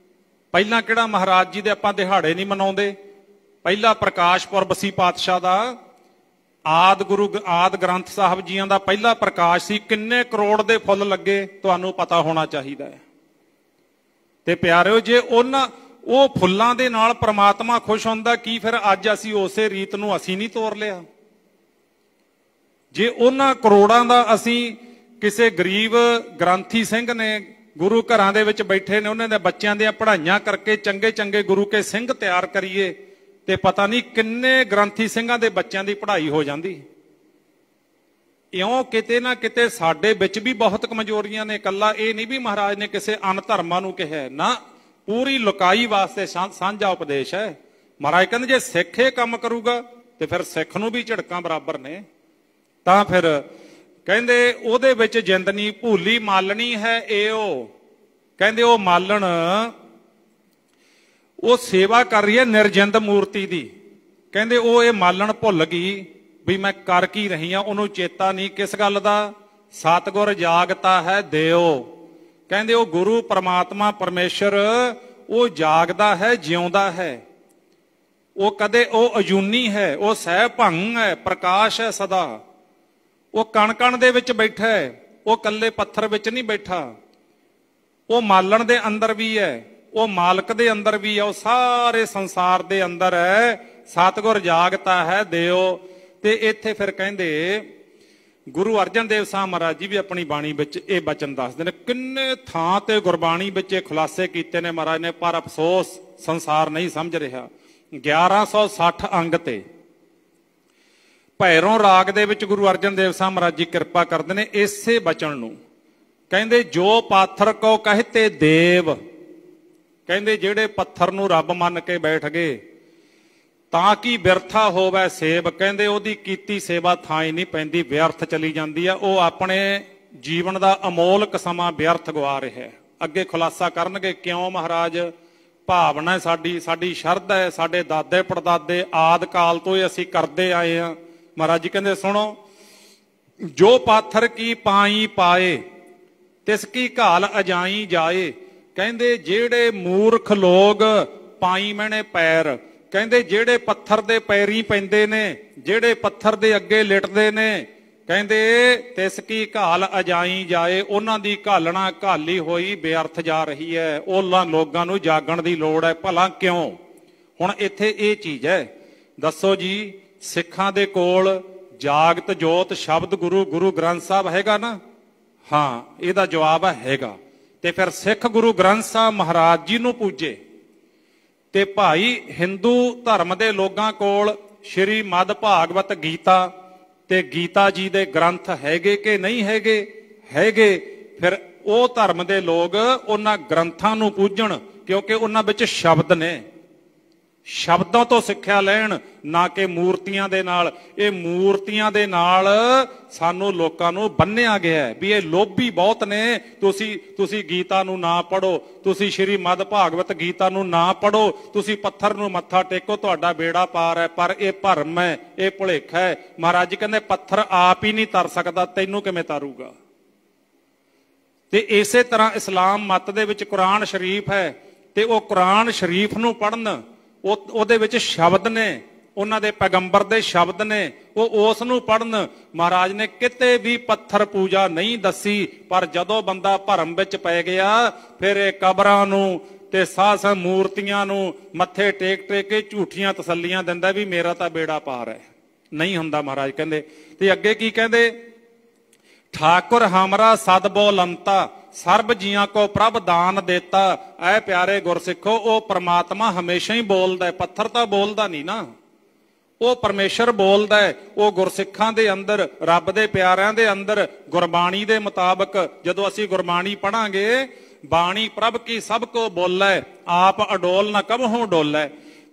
Speaker 1: ਪਹਿਲਾਂ ਕਿਹੜਾ ਮਹਾਰਾਜ ਜੀ ਦੇ ਆਪਾਂ ਦਿਹਾੜੇ ਨਹੀਂ ਮਨਾਉਂਦੇ? ਪਹਿਲਾ ਪ੍ਰਕਾਸ਼ ਪੁਰਬ ਸੀ ਪਾਤਸ਼ਾਹ ਦਾ, ਆਦ ਗ੍ਰੰਥ ਸਾਹਿਬ ਜੀਆਂ ਦਾ ਪਹਿਲਾ ਪ੍ਰਕਾਸ਼ ਸੀ। ਕਿੰਨੇ ਕਰੋੜ ਦੇ ਫੁੱਲ ਲੱਗੇ, ਤੁਹਾਨੂੰ ਪਤਾ ਹੋਣਾ ਚਾਹੀਦਾ ਹੈ। ਤੇ ਪਿਆਰਿਓ, ਜੇ ਉਹ ਫੁੱਲਾਂ ਦੇ ਨਾਲ ਪ੍ਰਮਾਤਮਾ ਖੁਸ਼ ਹੁੰਦਾ, ਕੀ ਫਿਰ ਅੱਜ ਅਸੀਂ ਉਸੇ ਰੀਤ ਨੂੰ ਅਸੀਂ ਨਹੀਂ ਤੋਰ ਲਿਆ? ਜੇ ਉਹਨਾਂ ਕਰੋੜਾਂ ਦਾ ਅਸੀਂ ਕਿਸੇ ਗਰੀਬ ਗ੍ਰੰਥੀ ਸਿੰਘ ਨੇ, ਗੁਰੂ ਘਰਾਂ ਦੇ ਵਿੱਚ ਬੈਠੇ ਨੇ, ਉਹਨਾਂ ਦੇ ਬੱਚਿਆਂ ਦੀਆਂ ਪੜ੍ਹਾਈਆਂ ਕਰਕੇ ਚੰਗੇ ਚੰਗੇ ਗੁਰੂ ਕੇ ਸਿੰਘ ਤਿਆਰ ਕਰੀਏ, ਤੇ ਪਤਾ ਨਹੀਂ ਕਿੰਨੇ ਗ੍ਰੰਥੀ ਸਿੰਘਾਂ ਦੇ ਬੱਚਿਆਂ ਦੀ ਪੜ੍ਹਾਈ ਹੋ ਜਾਂਦੀ। ਇਉਂ ਕਿਤੇ ਨਾ ਕਿਤੇ ਸਾਡੇ ਵਿੱਚ ਵੀ ਬਹੁਤ ਕਮਜ਼ੋਰੀਆਂ ਨੇ। ਇਕੱਲਾ ਇਹ ਨਹੀਂ ਵੀ ਮਹਾਰਾਜ ਨੇ ਕਿਸੇ ਅਨ ਧਰਮਾਂ ਨੂੰ ਕਿਹਾ, ਨਾ, ਪੂਰੀ ਲੁਕਾਈ ਵਾਸਤੇ ਸਾਂਝਾ ਉਪਦੇਸ਼ ਹੈ। ਮਹਾਰਾਜ ਕਹਿੰਦੇ ਜੇ ਸਿੱਖ ਇਹ ਕੰਮ ਕਰੂਗਾ ਤੇ ਫਿਰ ਸਿੱਖ ਨੂੰ ਵੀ ਝਿੜਕਾਂ ਬਰਾਬਰ ਨੇ। ਤਾਂ ਫਿਰ ਕਹਿੰਦੇ ਉਹਦੇ ਵਿੱਚ ਜਿੰਦ ਨਹੀਂ, ਭੂਲੀ ਮਾਲਣੀ ਹੈ ਇਹੋ। ਕਹਿੰਦੇ ਉਹ ਮਾਲਣ, ਉਹ ਸੇਵਾ ਕਰ ਰਹੀ ਹੈ ਨਿਰਜਿੰਦ ਮੂਰਤੀ ਦੀ। ਕਹਿੰਦੇ ਉਹ ਇਹ ਮਾਲਣ ਭੁੱਲ ਗਈ ਵੀ ਮੈਂ ਕਰ ਕੀ ਰਹੀ ਹਾਂ, ਉਹਨੂੰ ਚੇਤਾ ਨਹੀਂ ਕਿਸ ਗੱਲ ਦਾ। ਸਤਿਗੁਰ ਜਾਗਤਾ ਹੈ ਦਿਓ। ਕਹਿੰਦੇ ਉਹ ਗੁਰੂ ਪਰਮਾਤਮਾ ਪਰਮੇਸ਼ਰ ਉਹ ਜਾਗਦਾ ਹੈ, ਜਿਉਂਦਾ ਹੈ। ਉਹ ਕਦੇ ਉਹ ਅਜੂਨੀ ਹੈ, ਉਹ ਸਹਿ ਭੰਗ ਹੈ, ਪ੍ਰਕਾਸ਼ ਹੈ ਸਦਾ। ਉਹ ਕਣ ਕਣ ਦੇ ਵਿੱਚ ਬੈਠਾ ਹੈ, ਉਹ ਕੱਲੇ ਪੱਥਰ ਵਿੱਚ ਨਹੀਂ ਬੈਠਾ। ਉਹ ਮਾਲਣ ਦੇ ਅੰਦਰ ਵੀ ਹੈ, ਉਹ ਮਾਲਕ ਦੇ ਅੰਦਰ ਵੀ ਹੈ, ਉਹ ਸਾਰੇ ਸੰਸਾਰ ਦੇ ਅੰਦਰ ਹੈ। ਸਤਿਗੁਰ ਜਾਗਤਾ ਹੈ ਦਿਓ। ਤੇ ਇੱਥੇ ਫਿਰ ਕਹਿੰਦੇ ਗੁਰੂ ਅਰਜਨ ਦੇਵ ਸਾਹਿਬ ਮਹਾਰਾਜ ਜੀ ਵੀ ਆਪਣੀ ਬਾਣੀ ਵਿੱਚ ਇਹ ਬਚਨ ਦੱਸਦੇ ਨੇ। ਕਿੰਨੇ ਥਾਂ ਤੇ ਗੁਰਬਾਣੀ ਵਿੱਚ ਇਹ ਖੁਲਾਸੇ ਕੀਤੇ ਨੇ ਮਹਾਰਾਜ ਨੇ, ਪਰ ਅਫਸੋਸ ਸੰਸਾਰ ਨਹੀਂ ਸਮਝ ਰਿਹਾ। 1160 ਅੰਗ ਤੇ ਭੈਰੋਂ ਰਾਗ ਦੇ ਵਿੱਚ ਗੁਰੂ ਅਰਜਨ ਦੇਵ ਸਾਹਿਬ ਮਹਾਰਾਜ ਜੀ ਕਿਰਪਾ ਕਰਦੇ ਨੇ ਇਸੇ ਬਚਨ ਨੂੰ। ਕਹਿੰਦੇ ਜੋ ਪਾਥਰ ਕੋ ਕਹਤੇ ਦੇਵ। ਕਹਿੰਦੇ ਜਿਹੜੇ ਪੱਥਰ ਨੂੰ ਰੱਬ ਮੰਨ ਕੇ ਬੈਠ ਗਏ, ਤਾਂ ਕਿ ਬਿਰਥਾ ਹੋਵੇ ਸੇਵ। ਕਹਿੰਦੇ ਉਹਦੀ ਕੀਤੀ ਸੇਵਾ ਥਾਂ ਹੀ ਨਹੀਂ ਪੈਂਦੀ, ਵਿਅਰਥ ਚਲੀ ਜਾਂਦੀ ਆ। ਉਹ ਆਪਣੇ ਜੀਵਨ ਦਾ ਅਮੋਲਕ ਸਮਾਂ ਵਿਅਰਥ ਗਵਾ ਰਿਹਾ ਹੈ। ਅੱਗੇ ਖੁਲਾਸਾ ਕਰਨਗੇ ਕਿਉਂ ਮਹਾਰਾਜ। ਭਾਵਨਾ ਸਾਡੀ, ਸਾਡੀ ਸ਼ਰਧਾ ਹੈ, ਸਾਡੇ ਦਾਦੇ ਪੜਦਾਦੇ ਆਦਿ ਕਾਲ ਤੋਂ ਹੀ ਅਸੀਂ ਕਰਦੇ ਆਏ ਹਾਂ। ਮਹਾਰਾਜ ਜੀ ਕਹਿੰਦੇ ਸੁਣੋ, ਜੋ ਪਾਥਰ ਕੀ ਪਾਈ ਪਾਏ ਤਿਸ ਕੀ ਘਾਲ ਅਜਾਈ ਜਾਏ। ਕਹਿੰਦੇ ਜਿਹੜੇ ਮੂਰਖ ਲੋਕ ਪਾਈ ਮੈਨੇ ਪੈਰ, ਕਹਿੰਦੇ ਜਿਹੜੇ ਪੱਥਰ ਦੇ ਪੈਰੀ ਪੈਂਦੇ ਨੇ, ਜਿਹੜੇ ਪੱਥਰ ਦੇ ਅੱਗੇ ਲਿਟਦੇ ਨੇ, ਕਹਿੰਦੇ ਤਿਸ ਕੀ ਘਾਲ ਅਜਾਈ ਜਾਏ। ਉਹਨਾਂ ਦੀ ਘਾਲਣਾ ਘਾਲੀ ਹੋਈ ਬੇਅਰਥ ਜਾ ਰਹੀ ਹੈ। ਉਹਨਾਂ ਲੋਕਾਂ ਨੂੰ ਜਾਗਣ ਦੀ ਲੋੜ ਹੈ। ਭਲਾ ਕਿਉਂ? ਹੁਣ ਇੱਥੇ ਇਹ ਚੀਜ਼ ਹੈ, ਦੱਸੋ ਜੀ, ਸਿੱਖਾਂ ਦੇ ਕੋਲ ਜਾਗਤ ਜੋਤ ਸ਼ਬਦ ਗੁਰੂ ਗ੍ਰੰਥ ਸਾਹਿਬ ਹੈਗਾ ਨਾ? ਹਾਂ, ਇਹਦਾ ਜਵਾਬ ਹੈਗਾ। ਤੇ ਫਿਰ ਸਿੱਖ ਗੁਰੂ ਗ੍ਰੰਥ ਸਾਹਿਬ ਮਹਾਰਾਜ ਜੀ ਨੂੰ ਪੂਜੇ। ਤੇ ਭਾਈ ਹਿੰਦੂ ਧਰਮ ਦੇ ਲੋਕਾਂ ਕੋਲ ਸ਼੍ਰੀ ਮਦ ਭਾਗਵਤ ਗੀਤਾ ਤੇ ਗੀਤਾ ਜੀ ਦੇ ਗ੍ਰੰਥ ਹੈਗੇ ਕਿ ਨਹੀਂ ਹੈਗੇ? ਹੈਗੇ। ਫਿਰ ਉਹ ਧਰਮ ਦੇ ਲੋਕ ਉਹਨਾਂ ਗ੍ਰੰਥਾਂ ਨੂੰ ਪੂਜਣ, ਕਿਉਂਕਿ ਉਹਨਾਂ ਵਿੱਚ ਸ਼ਬਦ ਨੇ। ਸ਼ਬਦਾਂ ਤੋਂ ਸਿੱਖਿਆ ਲੈਣ, ਨਾ ਕਿ ਮੂਰਤੀਆਂ ਦੇ ਨਾਲ। ਇਹ ਮੂਰਤੀਆਂ ਦੇ ਨਾਲ ਸਾਨੂੰ ਲੋਕਾਂ ਨੂੰ ਬੰਨਿਆ ਗਿਆ ਹੈ ਵੀ ਇਹ ਲੋਭੀ ਬਹੁਤ ਨੇ। ਤੁਸੀਂ ਗੀਤਾ ਨੂੰ ਨਾ ਪੜੋ, ਤੁਸੀਂ ਸ਼੍ਰੀ ਮਦ ਭਾਗਵਤ ਗੀਤਾ ਨੂੰ ਨਾ ਪੜੋ, ਤੁਸੀਂ ਪੱਥਰ ਨੂੰ ਮੱਥਾ ਟੇਕੋ, ਤੁਹਾਡਾ ਬੇੜਾ ਪਾਰ ਹੈ। ਪਰ ਇਹ ਭਰਮ ਹੈ, ਇਹ ਭੁਲੇਖਾ ਹੈ। ਮਹਾਰਾਜ ਜੀ ਕਹਿੰਦੇ ਪੱਥਰ ਆਪ ਹੀ ਨਹੀਂ ਤਰ ਸਕਦਾ, ਤੈਨੂੰ ਕਿਵੇਂ ਤਾਰੂਗਾ? ਤੇ ਇਸੇ ਤਰ੍ਹਾਂ ਇਸਲਾਮ ਮਤ ਦੇ ਵਿੱਚ ਕੁਰਾਨ ਸ਼ਰੀਫ ਹੈ, ਤੇ ਉਹ ਕੁਰਾਨ ਸ਼ਰੀਫ ਨੂੰ ਪੜ੍ਹਨ, ਉਹਦੇ ਵਿੱਚ ਸ਼ਬਦ ਨੇ, ਉਹਨਾਂ ਦੇ ਪੈਗੰਬਰ ਦੇ ਸ਼ਬਦ ਨੇ, ਉਹ ਉਸ ਨੂੰ ਪੜ੍ਹਨ। ਮਹਾਰਾਜ ਨੇ ਕਿਤੇ ਵੀ ਪੱਥਰ ਪੂਜਾ ਨਹੀਂ ਦੱਸੀ। ਪਰ ਜਦੋਂ ਬੰਦਾ ਭਰਮ ਵਿੱਚ ਪੈ ਗਿਆ, ਫਿਰ ਇਹ ਕਬਰਾਂ ਨੂੰ ਤੇ ਸਾਧ ਮੂਰਤੀਆਂ ਨੂੰ ਮੱਥੇ ਟੇਕ ਟੇਕ ਕੇ ਝੂਠੀਆਂ ਤਸੱਲੀਆਂ ਦਿੰਦਾ ਵੀ ਮੇਰਾ ਤਾਂ ਬੇੜਾ ਪਾਰ ਹੈ। ਨਹੀਂ ਹੁੰਦਾ ਮਹਾਰਾਜ ਕਹਿੰਦੇ। ਤੇ ਅੱਗੇ ਕੀ ਕਹਿੰਦੇ, ਠਾकुर हमरा सद बोलंता सर्ब जियां को प्रभ दान देता। ऐ प्यारे गुरसिखो, वो परमात्मा हमेशा ही बोलता है, पत्थर तो बोलता नहीं ना, वो परमेश्वर बोलता है। वो गुरसिखां दे अंदर, रब दे प्यारिਆਂ दे अंदर गुरबाणी दे मुताबक जदों असीं गुरबाणी पढ़ांगे, बाणी प्रभ की सब को बोलै, आप अडोल ना कबहू डोलै।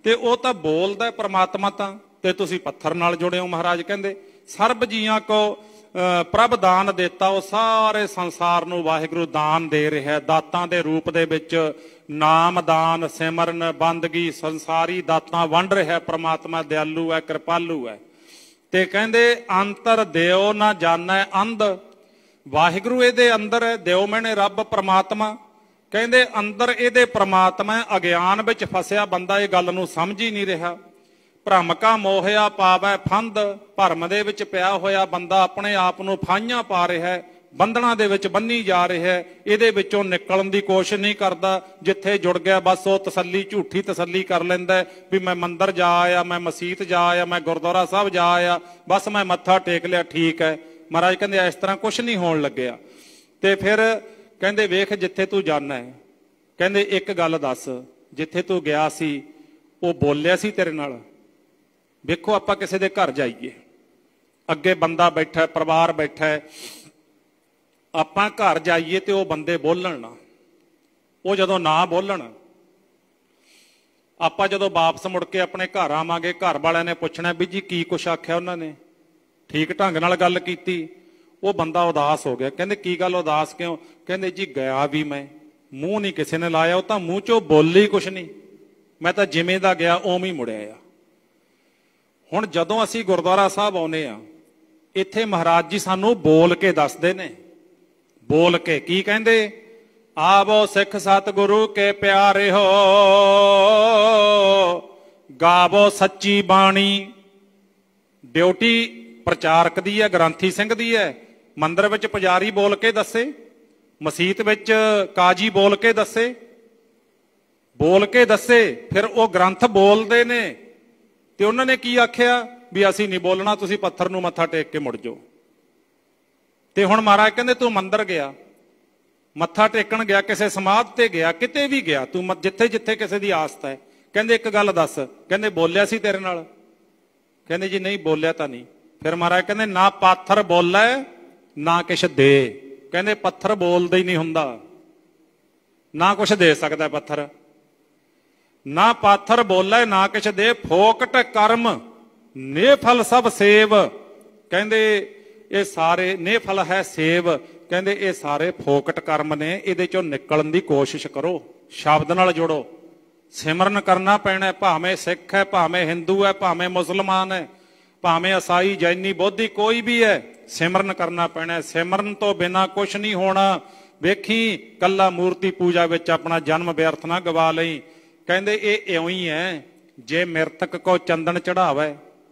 Speaker 1: ते वो तां बोलदा परमात्मा, तां ते तुसीं पत्थर नाल जुड़े हो। महाराज कहंदे सर्ब जियां को प्रभ दान देता, वो सारे संसार नूं वाहिगुरू दान दे रहा है, दातां दे रूप दे विच नाम दान सिमरन बंदगी संसारी दातां वंड रहा है। परमात्मा दयालु है, कृपालु है। ते कहंदे अंतर देओ ना जानै अंध, वाहिगुरू इहदे अंदर है। देओ मैने रब परमात्मा, कहंदे अंदर इहदे परमात्मा। अज्ञान विच फसिया बंदा इह गल नूं समझ ही नहीं रहा। भ्रम का मोहिया पावै फंद, भरम दे विच पिया होया बंदा अपने आप नूं फाइयां पा रहा है, बंधना दे विच बन्नी जा रहा है। इहदे विचों निकलण दी कोशिश नहीं करदा। जिथे जुड़ गया बस वो तसल्ली, झूठी तसल्ली कर लैंदा भी मैं मंदिर जा आया, मैं मसीत जा आया, मैं गुरुद्वारा साहब जा आया, बस मैं मत्था टेक लिया, ठीक है। महाराज कहंदे इस तरह कुछ नहीं होण लग्गिया। ते फिर कहंदे वेख जिथे तू जाना है, कहंदे एक गल दस, जिथे तू गया सी वो बोलिया सी तेरे नाल? वेखो आपां किसी दे घर जाइए, अगे बंदा बैठा, परिवार बैठा है, आपां घर जाइए तो वो बंदे बोलन ना, वो जदों ना बोलन, आपां जदों वापस मुड़ के अपने घर आवांगे, घर वालिਆਂ ने पुछना भी जी की कुछ आख्या उन्होंने, ठीक ढंग नाल गल कीती? वो बंदा उदास हो गया। कहंदे की गल उदास क्यों? कहंदे जी गया भी मैं, मूँह नहीं किसी ने लाया, वो तो मूँह चों बोली कुछ नहीं, मैं तो जिवें दा गया उवें ही मुड़िया आ। हुण जदों असीं गुरुद्वारा साहब आउणे आ, इत्थे महाराज जी सानू बोल के दसदे ने, बोल के की कहंदे, आवो सिख सतगुरु के प्यारे हो, गावो सच्ची बाणी। ड्यूटी प्रचारक दी है, ग्रंथी सिंह दी है। मंदिर विच पुजारी बोल के दसे, मसीत विच काजी बोल के दसे, फिर वो ग्रंथ बोलते ने। ते उन्होंने की आख्या भी असीं नहीं बोलना, तुसीं पत्थर नूं मत्था टेक के मुड़ जाओ। ते हुण महाराज कहंदे तू मंदिर गया, मत्था टेकण गया, किसी समाध ते गया, किते भी गया, तू जिथे जिथे किसी दी आस्था है, कहंदे एक गल दस, कहंदे बोलिया सी तेरे नाल? कहंदे जी नहीं बोलिया तां नहीं। फिर महाराज कहंदे ना पत्थर बोलै ना किश दे। कहंदे पत्थर बोलदा ही नहीं हुंदा, ना कुछ दे सकदा पत्थर, ना पाथर बोलै ना किश दे, फोकट कर्म नेफल सब सेव। कहंदे ये सारे नेफल है सेव, कहंदे ये सारे फोकट कर्म ने, इहदे चों निकलण दी कोशिश करो, शब्द नाल जुड़ो, सिमरन करना पैना। भावें सिख है, भावें हिंदू है, भावें मुसलमान है, भावें ईसाई जैनी बौद्धी कोई भी है, सिमरन करना पैना। सिमरन तो बिना कुछ नहीं होना। वेखी कल्ला मूर्ति पूजा विच अपना जन्म व्यर्थ ना गवा लई। कहंदे ये इउं ही है, जे मृतक को चंदन चढ़ावे,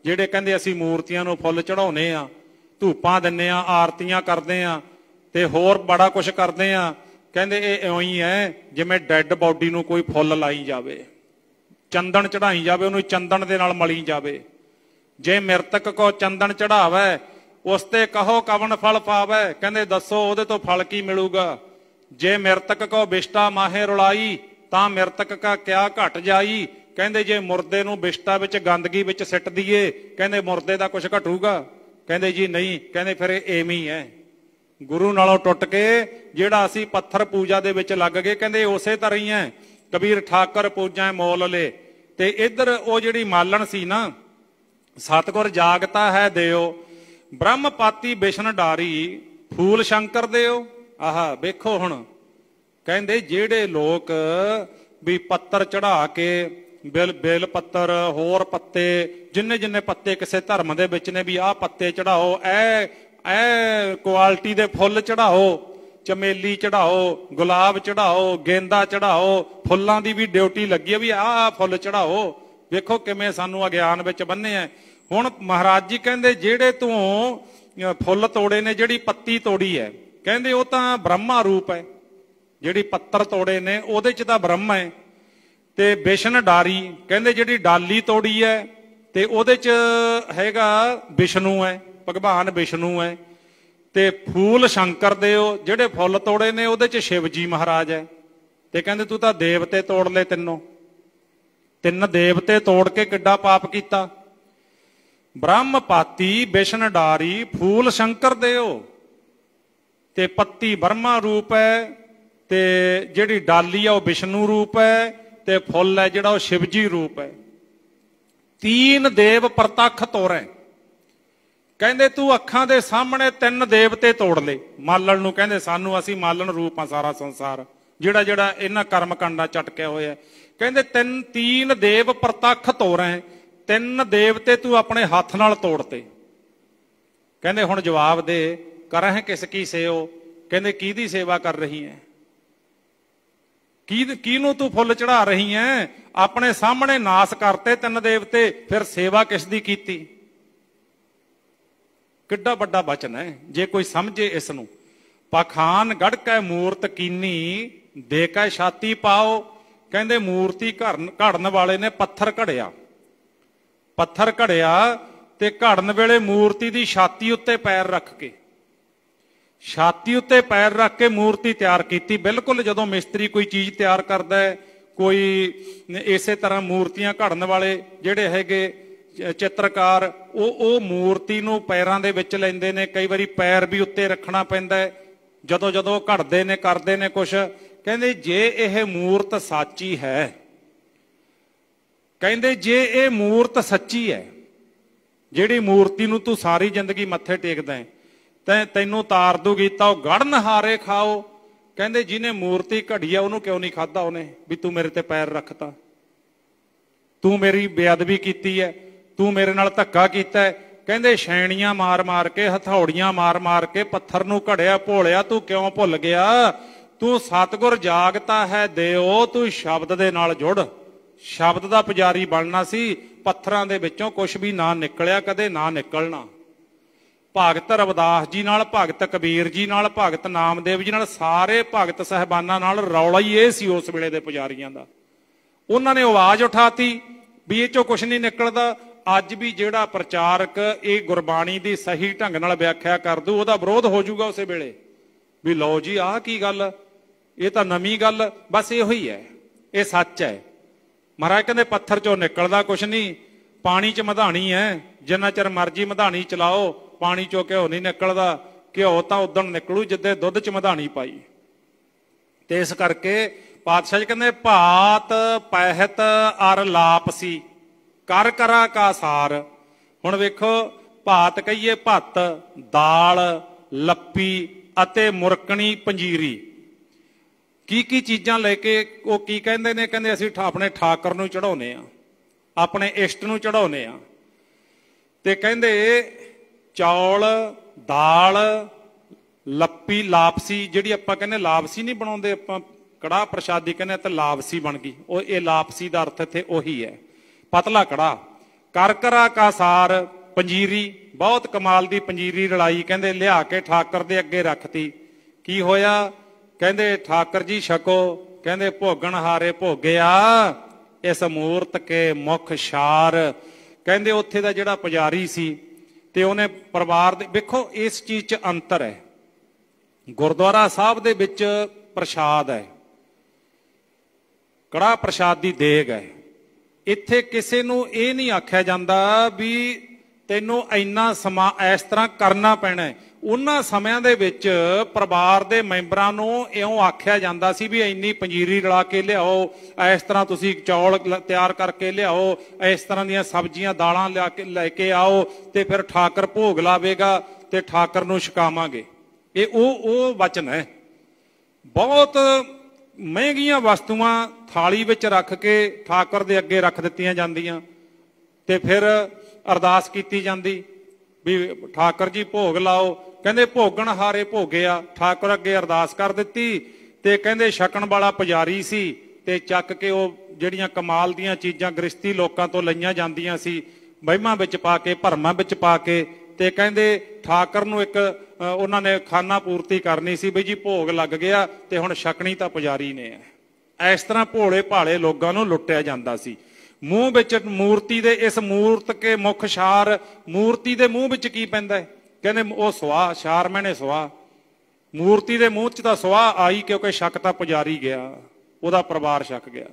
Speaker 1: जिहड़े कहंदे असीं मूर्तियां नूं फुੱਲ चढ़ाउने आ, धूपां दिंदे आ, आरतियां करदे आ ते होर बड़ा कुछ करदे आ। कहंदे ये इउं ही है जिवें डैड बॉडी नूं कोई फुੱਲ लाई जावे, चंदन चढ़ाई जावे, उहनूं चंदन दे नाल मली जावे। जे मृतक को चंदन चढ़ावे, उसते कहो कवन फल पावे, कहंदे दसो उहदे तो फल की मिलूगा। जे मृतक को बिष्टा माहे रुलाई, तां मृतक का क्या घट जाई। कहंदे जे मुर्दे नूं बिष्टा विच गंदगी विच सिट दईए, कहंदे मुर्दे दा कुछ घटूगा? कहंदे जी नहीं। कहंदे फिर एवें ही है, गुरु नालों टुट के जिहड़ा असीं पत्थर पूजा दे विच लग गए, कहंदे उसे तरह ही है। कबीर ठाकर पूजा मोल ले। ते इधर वो जिहड़ी मालण सी ना, सतगुर जागता है देओ, ब्रह्म पाती बिशन डारी, फूल शंकर देओ। आह वेखो हुण कहंदे जिहड़े लोग भी पत्तर चढ़ा के, बेल पत्तर होर पत्ते, जिन्ने जिन्ने पत्ते किसी धर्म दे विच ने भी आह पत्ते चढ़ाओ, ऐ क्वालिटी दे फुੱਲ चढ़ाओ, चमेली चढ़ाओ, गुलाब चढ़ाओ, गेंदा चढ़ाओ, फुੱਲਾਂ ਦੀ भी ड्यूटी लगी है भी आह फुੱਲ चढ़ाओ। वेखो किवें सानू अज्ञान विच बन्ने है। हुण महाराज जी कहंदे जिहड़े तूं फुੱਲ तोड़े ने, जिहड़ी पत्ती तोड़ी है, कहंदे वो तां ब्रह्मा रूप है, ਜਿਹੜੀ ਪੱਤਰ ਤੋੜੇ ਨੇ ਉਹਦੇ 'ਚ ਤਾਂ ਬ੍ਰਹਮ ਹੈ। ਤੇ ਵਿਸ਼ਨ ਡਾਰੀ ਕਹਿੰਦੇ ਜਿਹੜੀ ਡਾਲੀ ਤੋੜੀ ਹੈ ਤੇ ਉਹਦੇ 'ਚ ਹੈਗਾ ਵਿਸ਼ਨੂੰ ਹੈ, ਭਗਵਾਨ ਵਿਸ਼ਨੂੰ ਹੈ। ਤੇ ਫੂਲ ਸ਼ੰਕਰ ਦੇ ਉਹ ਜਿਹੜੇ ਫੁੱਲ ਤੋੜੇ ਨੇ ਉਹਦੇ 'ਚ ਸ਼ਿਵ ਜੀ ਮਹਾਰਾਜ ਹੈ। ਤੇ ਕਹਿੰਦੇ ਤੂੰ ਤਾਂ ਦੇਵਤੇ ਤੋੜ ਲਏ, ਤਿੰਨ ਦੇਵਤੇ ਤੋੜ ਕੇ ਕਿੱਡਾ ਪਾਪ ਕੀਤਾ। ਬ੍ਰਹਮ ਪਾਤੀ ਵਿਸ਼ਨ ਡਾਰੀ ਫੂਲ ਸ਼ੰਕਰ ਦਿਓ, ਤੇ ਪੱਤੀ ਬਰਮਾ ਰੂਪ ਹੈ, ਤੇ ਜਿਹੜੀ ਡਾਲੀ ਆ ਉਹ ਵਿਸ਼ਨੂੰ ਰੂਪ ਹੈ, ਤੇ ਫੁੱਲ ਹੈ ਜਿਹੜਾ ਉਹ ਸ਼ਿਵਜੀ ਰੂਪ ਹੈ। ਤੀਨ ਦੇਵ ਪ੍ਰਤੱਖ ਤੋੜੈ। ਕਹਿੰਦੇ ਤੂੰ ਅੱਖਾਂ ਦੇ ਸਾਹਮਣੇ ਤਿੰਨ ਦੇਵਤੇ ਤੋੜ ਲਏ। ਮਾਲਣ ਨੂੰ ਕਹਿੰਦੇ ਸਾਨੂੰ, ਅਸੀਂ ਮਾਲਣ ਰੂਪ ਆ ਸਾਰਾ ਸੰਸਾਰ, ਜਿਹੜਾ ਜਿਹੜਾ ਇਹਨਾਂ ਕਰਮ ਕਾਂਡਾਂ ਚਟਕਿਆ ਹੋਇਆ। ਕਹਿੰਦੇ ਤੀਨ ਦੇਵ ਪ੍ਰਤੱਖ ਤੋੜੈ, ਤਿੰਨ ਦੇਵਤੇ ਤੂੰ ਆਪਣੇ ਹੱਥ ਨਾਲ ਤੋੜਤੇ। ਕਹਿੰਦੇ ਹੁਣ ਜਵਾਬ ਦੇ, ਕਰਹਿ ਕਿਸ ਕੀ ਸੇਓ। ਕਹਿੰਦੇ ਕਿਹਦੀ ਸੇਵਾ ਕਰ ਰਹੀ ਹੈ, ਕਿਹਨੂੰ ਤੂੰ ਫੁੱਲ ਚੜਾ ਰਹੀ ਹੈ। ਆਪਣੇ ਸਾਹਮਣੇ ਨਾਸ ਕਰਤੇ ਤਿੰਨ ਦੇਵਤੇ, ਫਿਰ ਸੇਵਾ ਕਿਸ ਦੀ ਕੀਤੀ। ਕਿੱਡਾ ਵੱਡਾ ਬਚਨ ਹੈ ਜੇ ਕੋਈ ਸਮਝੇ ਇਸ ਨੂੰ। ਪਖਾਨ ਗੜ ਕੈ ਮੂਰਤ ਕੀਨੀ, ਦੇ ਕੈ ਛਾਤੀ ਪਾਓ। ਕਹਿੰਦੇ ਮੂਰਤੀ ਘੜਨ ਵਾਲੇ ਨੇ ਪੱਥਰ ਘੜਿਆ ਤੇ ਘੜਨ ਵੇਲੇ ਮੂਰਤੀ ਦੀ ਛਾਤੀ ਉੱਤੇ ਪੈਰ ਰੱਖ ਕੇ ਮੂਰਤੀ ਤਿਆਰ ਕੀਤੀ। ਬਿਲਕੁਲ ਜਦੋਂ ਮਿਸਤਰੀ ਕੋਈ ਚੀਜ਼ ਤਿਆਰ ਕਰਦਾ ਹੈ, ਕੋਈ ਇਸੇ ਤਰ੍ਹਾਂ ਮੂਰਤੀਆਂ ਘੜਨ ਵਾਲੇ ਜਿਹੜੇ ਹੈਗੇ ਚਿੱਤਰਕਾਰ, ਉਹ ਮੂਰਤੀ ਨੂੰ ਪੈਰਾਂ ਦੇ ਵਿੱਚ ਲੈਂਦੇ ਨੇ। ਕਈ ਵਾਰੀ ਪੈਰ ਵੀ ਉੱਤੇ ਰੱਖਣਾ ਪੈਂਦਾ ਹੈ ਜਦੋਂ ਘੜਦੇ ਨੇ, ਕਰਦੇ ਨੇ ਕੁਛ। ਕਹਿੰਦੇ ਜੇ ਇਹ ਮੂਰਤ ਸੱਚੀ ਹੈ, ਕਹਿੰਦੇ ਜੇ ਇਹ ਮੂਰਤ ਸੱਚੀ ਹੈ, ਜਿਹੜੀ ਮੂਰਤੀ ਨੂੰ ਤੂੰ ਸਾਰੀ ਜ਼ਿੰਦਗੀ ਮੱਥੇ ਟੇਕਦਾ ਹੈ, ਤੈਨੂੰ ਤਾਰ ਦੂਗੀ ਤਾਂ ਉਹ ਗੜਨ ਹਾਰੇ ਖਾਓ। ਕਹਿੰਦੇ ਜਿਹਨੇ ਮੂਰਤੀ ਘੜੀ ਆ ਉਹਨੂੰ ਕਿਉਂ ਨਹੀਂ ਖਾਧਾ ਉਹਨੇ, ਵੀ ਤੂੰ ਮੇਰੇ ਤੇ ਪੈਰ ਰੱਖਤਾ, ਤੂੰ ਮੇਰੀ ਬੇਅਦਬੀ ਕੀਤੀ ਹੈ, ਤੂੰ ਮੇਰੇ ਨਾਲ ਧੱਕਾ ਕੀਤਾ ਹੈ। ਕਹਿੰਦੇ ਛੈਣੀਆਂ ਮਾਰ ਕੇ, ਹਥੌੜੀਆਂ ਮਾਰ ਕੇ ਪੱਥਰ ਨੂੰ ਘੜਿਆ, ਭੋਲਿਆ ਤੂੰ ਕਿਉਂ ਭੁੱਲ ਗਿਆ। ਤੂੰ ਸਤਿਗੁਰ ਜਾਗਤਾ ਹੈ ਦਿਓ, ਤੂੰ ਸ਼ਬਦ ਦੇ ਨਾਲ ਜੁੜ, ਸ਼ਬਦ ਦਾ ਪੁਜਾਰੀ ਬਣਨਾ ਸੀ। ਪੱਥਰਾਂ ਦੇ ਵਿੱਚੋਂ ਕੁਛ ਵੀ ਨਾ ਨਿਕਲਿਆ, ਕਦੇ ਨਾ ਨਿਕਲਣਾ। ਭਗਤ ਰਵਿਦਾਸ ਜੀ ਨਾਲ, ਭਗਤ ਕਬੀਰ ਜੀ ਨਾਲ, ਭਗਤ ਨਾਮਦੇਵ ਜੀ ਨਾਲ, ਸਾਰੇ ਭਗਤ ਸਾਹਿਬਾਨਾਂ ਨਾਲ ਰੌਲਾ ਹੀ ਇਹ ਸੀ ਉਸ ਵੇਲੇ ਦੇ ਪੁਜਾਰੀਆਂ ਦਾ। ਉਹਨਾਂ ਨੇ ਆਵਾਜ਼ ਉਠਾਤੀ ਵੀ ਇਹ ਚੋਂ ਕੁਛ ਨਹੀਂ ਨਿਕਲਦਾ। ਅੱਜ ਵੀ ਜਿਹੜਾ ਪ੍ਰਚਾਰਕ ਇਹ ਗੁਰਬਾਣੀ ਦੀ ਸਹੀ ਢੰਗ ਨਾਲ ਵਿਆਖਿਆ ਕਰ ਦੂ, ਉਹਦਾ ਵਿਰੋਧ ਹੋ ਜਾਊਗਾ ਉਸੇ ਵੇਲੇ ਵੀ ਲਓ ਜੀ ਆਹ ਕੀ ਗੱਲ, ਇਹ ਤਾਂ ਨਵੀਂ ਗੱਲ। ਬਸ ਇਹੋ ਹੀ ਹੈ, ਇਹ ਸੱਚ ਹੈ। ਮਹਾਰਾਜ ਕਹਿੰਦੇ ਪੱਥਰ ਚੋਂ ਨਿਕਲਦਾ ਕੁਛ ਨਹੀਂ, ਪਾਣੀ 'ਚ ਮਧਾਣੀ ਹੈ, ਜਿੰਨਾ ਚਿਰ ਮਰਜੀ ਮਧਾਣੀ ਚਲਾਓ, ਪਾਣੀ ਚੋਂ ਘਿਓ ਨਹੀਂ ਨਿਕਲਦਾ। ਘਿਓ ਤਾਂ ਉਦੋਂ ਨਿਕਲੂ ਜਿੱਦੇ ਦੁੱਧ 'ਚ ਮਧਾਣੀ ਪਾਈ। ਤੇ ਇਸ ਕਰਕੇ ਪਾਤਸ਼ਾਹ ਜੀ ਕਹਿੰਦੇ ਭਾਤ ਪਹਿਤ ਅਰ ਲਾਪਸੀ, ਕਰ ਕਰਾ ਕਾ ਸਾਰ। ਹੁਣ ਵੇਖੋ, ਭਾਤ ਕਹੀਏ ਭੱਤ, ਦਾਲ, ਲੱਪੀ ਅਤੇ ਮੁਰਕਣੀ ਪੰਜੀਰੀ, ਕੀ ਚੀਜ਼ਾਂ ਲੈ ਕੇ ਉਹ ਕੀ ਕਹਿੰਦੇ ਨੇ, ਕਹਿੰਦੇ ਅਸੀਂ ਆਪਣੇ ਠਾਕਰ ਨੂੰ ਚੜਾਉਨੇ ਆ, ਆਪਣੇ ਇਸ਼ਟ ਨੂੰ ਚੜਾਉਨੇ ਆ। ਤੇ ਕਹਿੰਦੇ ਚੌਲ, ਦਾਲ, ਲੱਪੀ, ਲਾਪਸੀ, ਜਿਹੜੀ ਆਪਾਂ ਕਹਿੰਦੇ ਲਾਪਸੀ ਨਹੀਂ ਬਣਾਉਂਦੇ ਆਪਾਂ, ਕੜਾਹ ਪ੍ਰਸ਼ਾਦੀ ਕਹਿੰਦੇ ਤਾਂ ਲਾਪਸੀ ਬਣ ਗਈ। ਉਹ ਇਹ ਲਾਪਸੀ ਦਾ ਅਰਥ ਇੱਥੇ ਉਹੀ ਹੈ, ਪਤਲਾ ਕੜਾਹ। ਕਰ ਕਰਾ ਕਾ ਸਾਰ, ਪੰਜੀਰੀ, ਬਹੁਤ ਕਮਾਲ ਦੀ ਪੰਜੀਰੀ ਰਲਾਈ। ਕਹਿੰਦੇ ਲਿਆ ਕੇ ਠਾਕਰ ਦੇ ਅੱਗੇ ਰੱਖਤੀ। ਕੀ ਹੋਇਆ, ਕਹਿੰਦੇ ਠਾਕਰ ਜੀ ਛਕੋ। ਕਹਿੰਦੇ ਭੋਗਣ ਹਾਰੇ ਭੋਗਿਆ, ਇਸ ਮੂਰਤ ਕੇ ਮੁਖ ਛਾਰ। ਕਹਿੰਦੇ ਉੱਥੇ ਦਾ ਜਿਹੜਾ ਪੁਜਾਰੀ ਸੀ ਤੇ ਉਹਨੇ ਪਰਿਵਾਰ ਦੇ, ਵੇਖੋ ਇਸ ਚੀਜ਼ 'ਚ ਅੰਤਰ ਹੈ। ਗੁਰਦੁਆਰਾ ਸਾਹਿਬ ਦੇ ਵਿੱਚ ਪ੍ਰਸ਼ਾਦ ਹੈ, ਕੜਾਹ ਪ੍ਰਸ਼ਾਦ ਦੀ ਦੇਗ ਹੈ। ਇੱਥੇ ਕਿਸੇ ਨੂੰ ਇਹ ਨਹੀਂ ਆਖਿਆ ਜਾਂਦਾ ਵੀ ਤੈਨੂੰ ਇੰਨਾ ਸਮਾਂ ਇਸ ਤਰ੍ਹਾਂ ਕਰਨਾ ਪੈਣਾ। ਉਹਨਾਂ ਸਮਿਆਂ ਦੇ ਵਿੱਚ ਪਰਿਵਾਰ ਦੇ ਮੈਂਬਰਾਂ ਨੂੰ ਇਉਂ ਆਖਿਆ ਜਾਂਦਾ ਸੀ ਵੀ ਇੰਨੀ ਪੰਜੀਰੀ ਰਲਾ ਕੇ ਲਿਆਓ, ਇਸ ਤਰ੍ਹਾਂ ਤੁਸੀਂ ਚੌਲ ਤਿਆਰ ਕਰਕੇ ਲਿਆਓ, ਇਸ ਤਰ੍ਹਾਂ ਦੀਆਂ ਸਬਜ਼ੀਆਂ ਦਾਲਾਂ ਲੈ ਕੇ ਆਓ, ਤੇ ਫਿਰ ਠਾਕਰ ਭੋਗ ਲਾਵੇਗਾ ਤੇ ਠਾਕਰ ਨੂੰ ਛਕਾਵਾਂਗੇ। ਇਹ ਉਹ ਵਚਨ ਹੈ। ਬਹੁਤ ਮਹਿੰਗੀਆਂ ਵਸਤੂਆਂ ਥਾਲੀ ਵਿੱਚ ਰੱਖ ਕੇ ਠਾਕਰ ਦੇ ਅੱਗੇ ਰੱਖ ਦਿੱਤੀਆਂ ਜਾਂਦੀਆਂ, ਤੇ ਫਿਰ ਅਰਦਾਸ ਕੀਤੀ ਜਾਂਦੀ ਵੀ ਠਾਕਰ ਜੀ ਭੋਗ ਲਾਓ। ਕਹਿੰਦੇ ਭੋਗਣ ਹਾਰੇ ਭੋਗਿਆ, ਠਾਕੁਰ ਅੱਗੇ ਅਰਦਾਸ ਕਰ ਦਿੱਤੀ। ਤੇ ਕਹਿੰਦੇ ਛਕਣ ਵਾਲਾ ਪੁਜਾਰੀ ਸੀ, ਤੇ ਚੱਕ ਕੇ ਉਹ ਜਿਹੜੀਆਂ ਕਮਾਲ ਦੀਆਂ ਚੀਜ਼ਾਂ ਗ੍ਰਸਤੀ ਲੋਕਾਂ ਤੋਂ ਲਈਆਂ ਜਾਂਦੀਆਂ ਸੀ, ਵਹਿਮਾਂ ਵਿੱਚ ਪਾ ਕੇ, ਭਰਮਾਂ ਵਿੱਚ ਪਾ ਕੇ, ਤੇ ਕਹਿੰਦੇ ਠਾਕਰ ਨੂੰ ਇੱਕ ਉਹਨਾਂ ਨੇ ਖਾਨਾ ਪੂਰਤੀ ਕਰਨੀ ਸੀ ਵੀ ਜੀ ਭੋਗ ਲੱਗ ਗਿਆ ਤੇ ਹੁਣ ਛਕਣੀ ਤਾਂ ਪੁਜਾਰੀ ਨੇ ਹੈ। ਇਸ ਤਰ੍ਹਾਂ ਭੋਲੇ ਭਾਲੇ ਲੋਕਾਂ ਨੂੰ ਲੁੱਟਿਆ ਜਾਂਦਾ ਸੀ। ਮੂੰਹ ਵਿੱਚ ਮੂਰਤੀ ਦੇ ਇਸ ਮੂਰਤ ਕੇ ਮੁੱਖ ਛਾਰ, ਮੂਰਤੀ ਦੇ ਮੂੰਹ ਵਿੱਚ ਕੀ ਪੈਂਦਾ? ਕਹਿੰਦੇ ਉਹ ਸੁਆਹ, ਛਾਰ ਮੈਨੇ ਸੁਆਹ। ਮੂਰਤੀ ਦੇ ਮੂੰਹ 'ਚ ਤਾਂ ਸੁਆਹ ਆਈ ਕਿਉਂਕਿ ਛਕ ਤਾਂ ਪੁਜਾਰੀ ਗਿਆ, ਉਹਦਾ ਪਰਿਵਾਰ ਛਕ ਗਿਆ।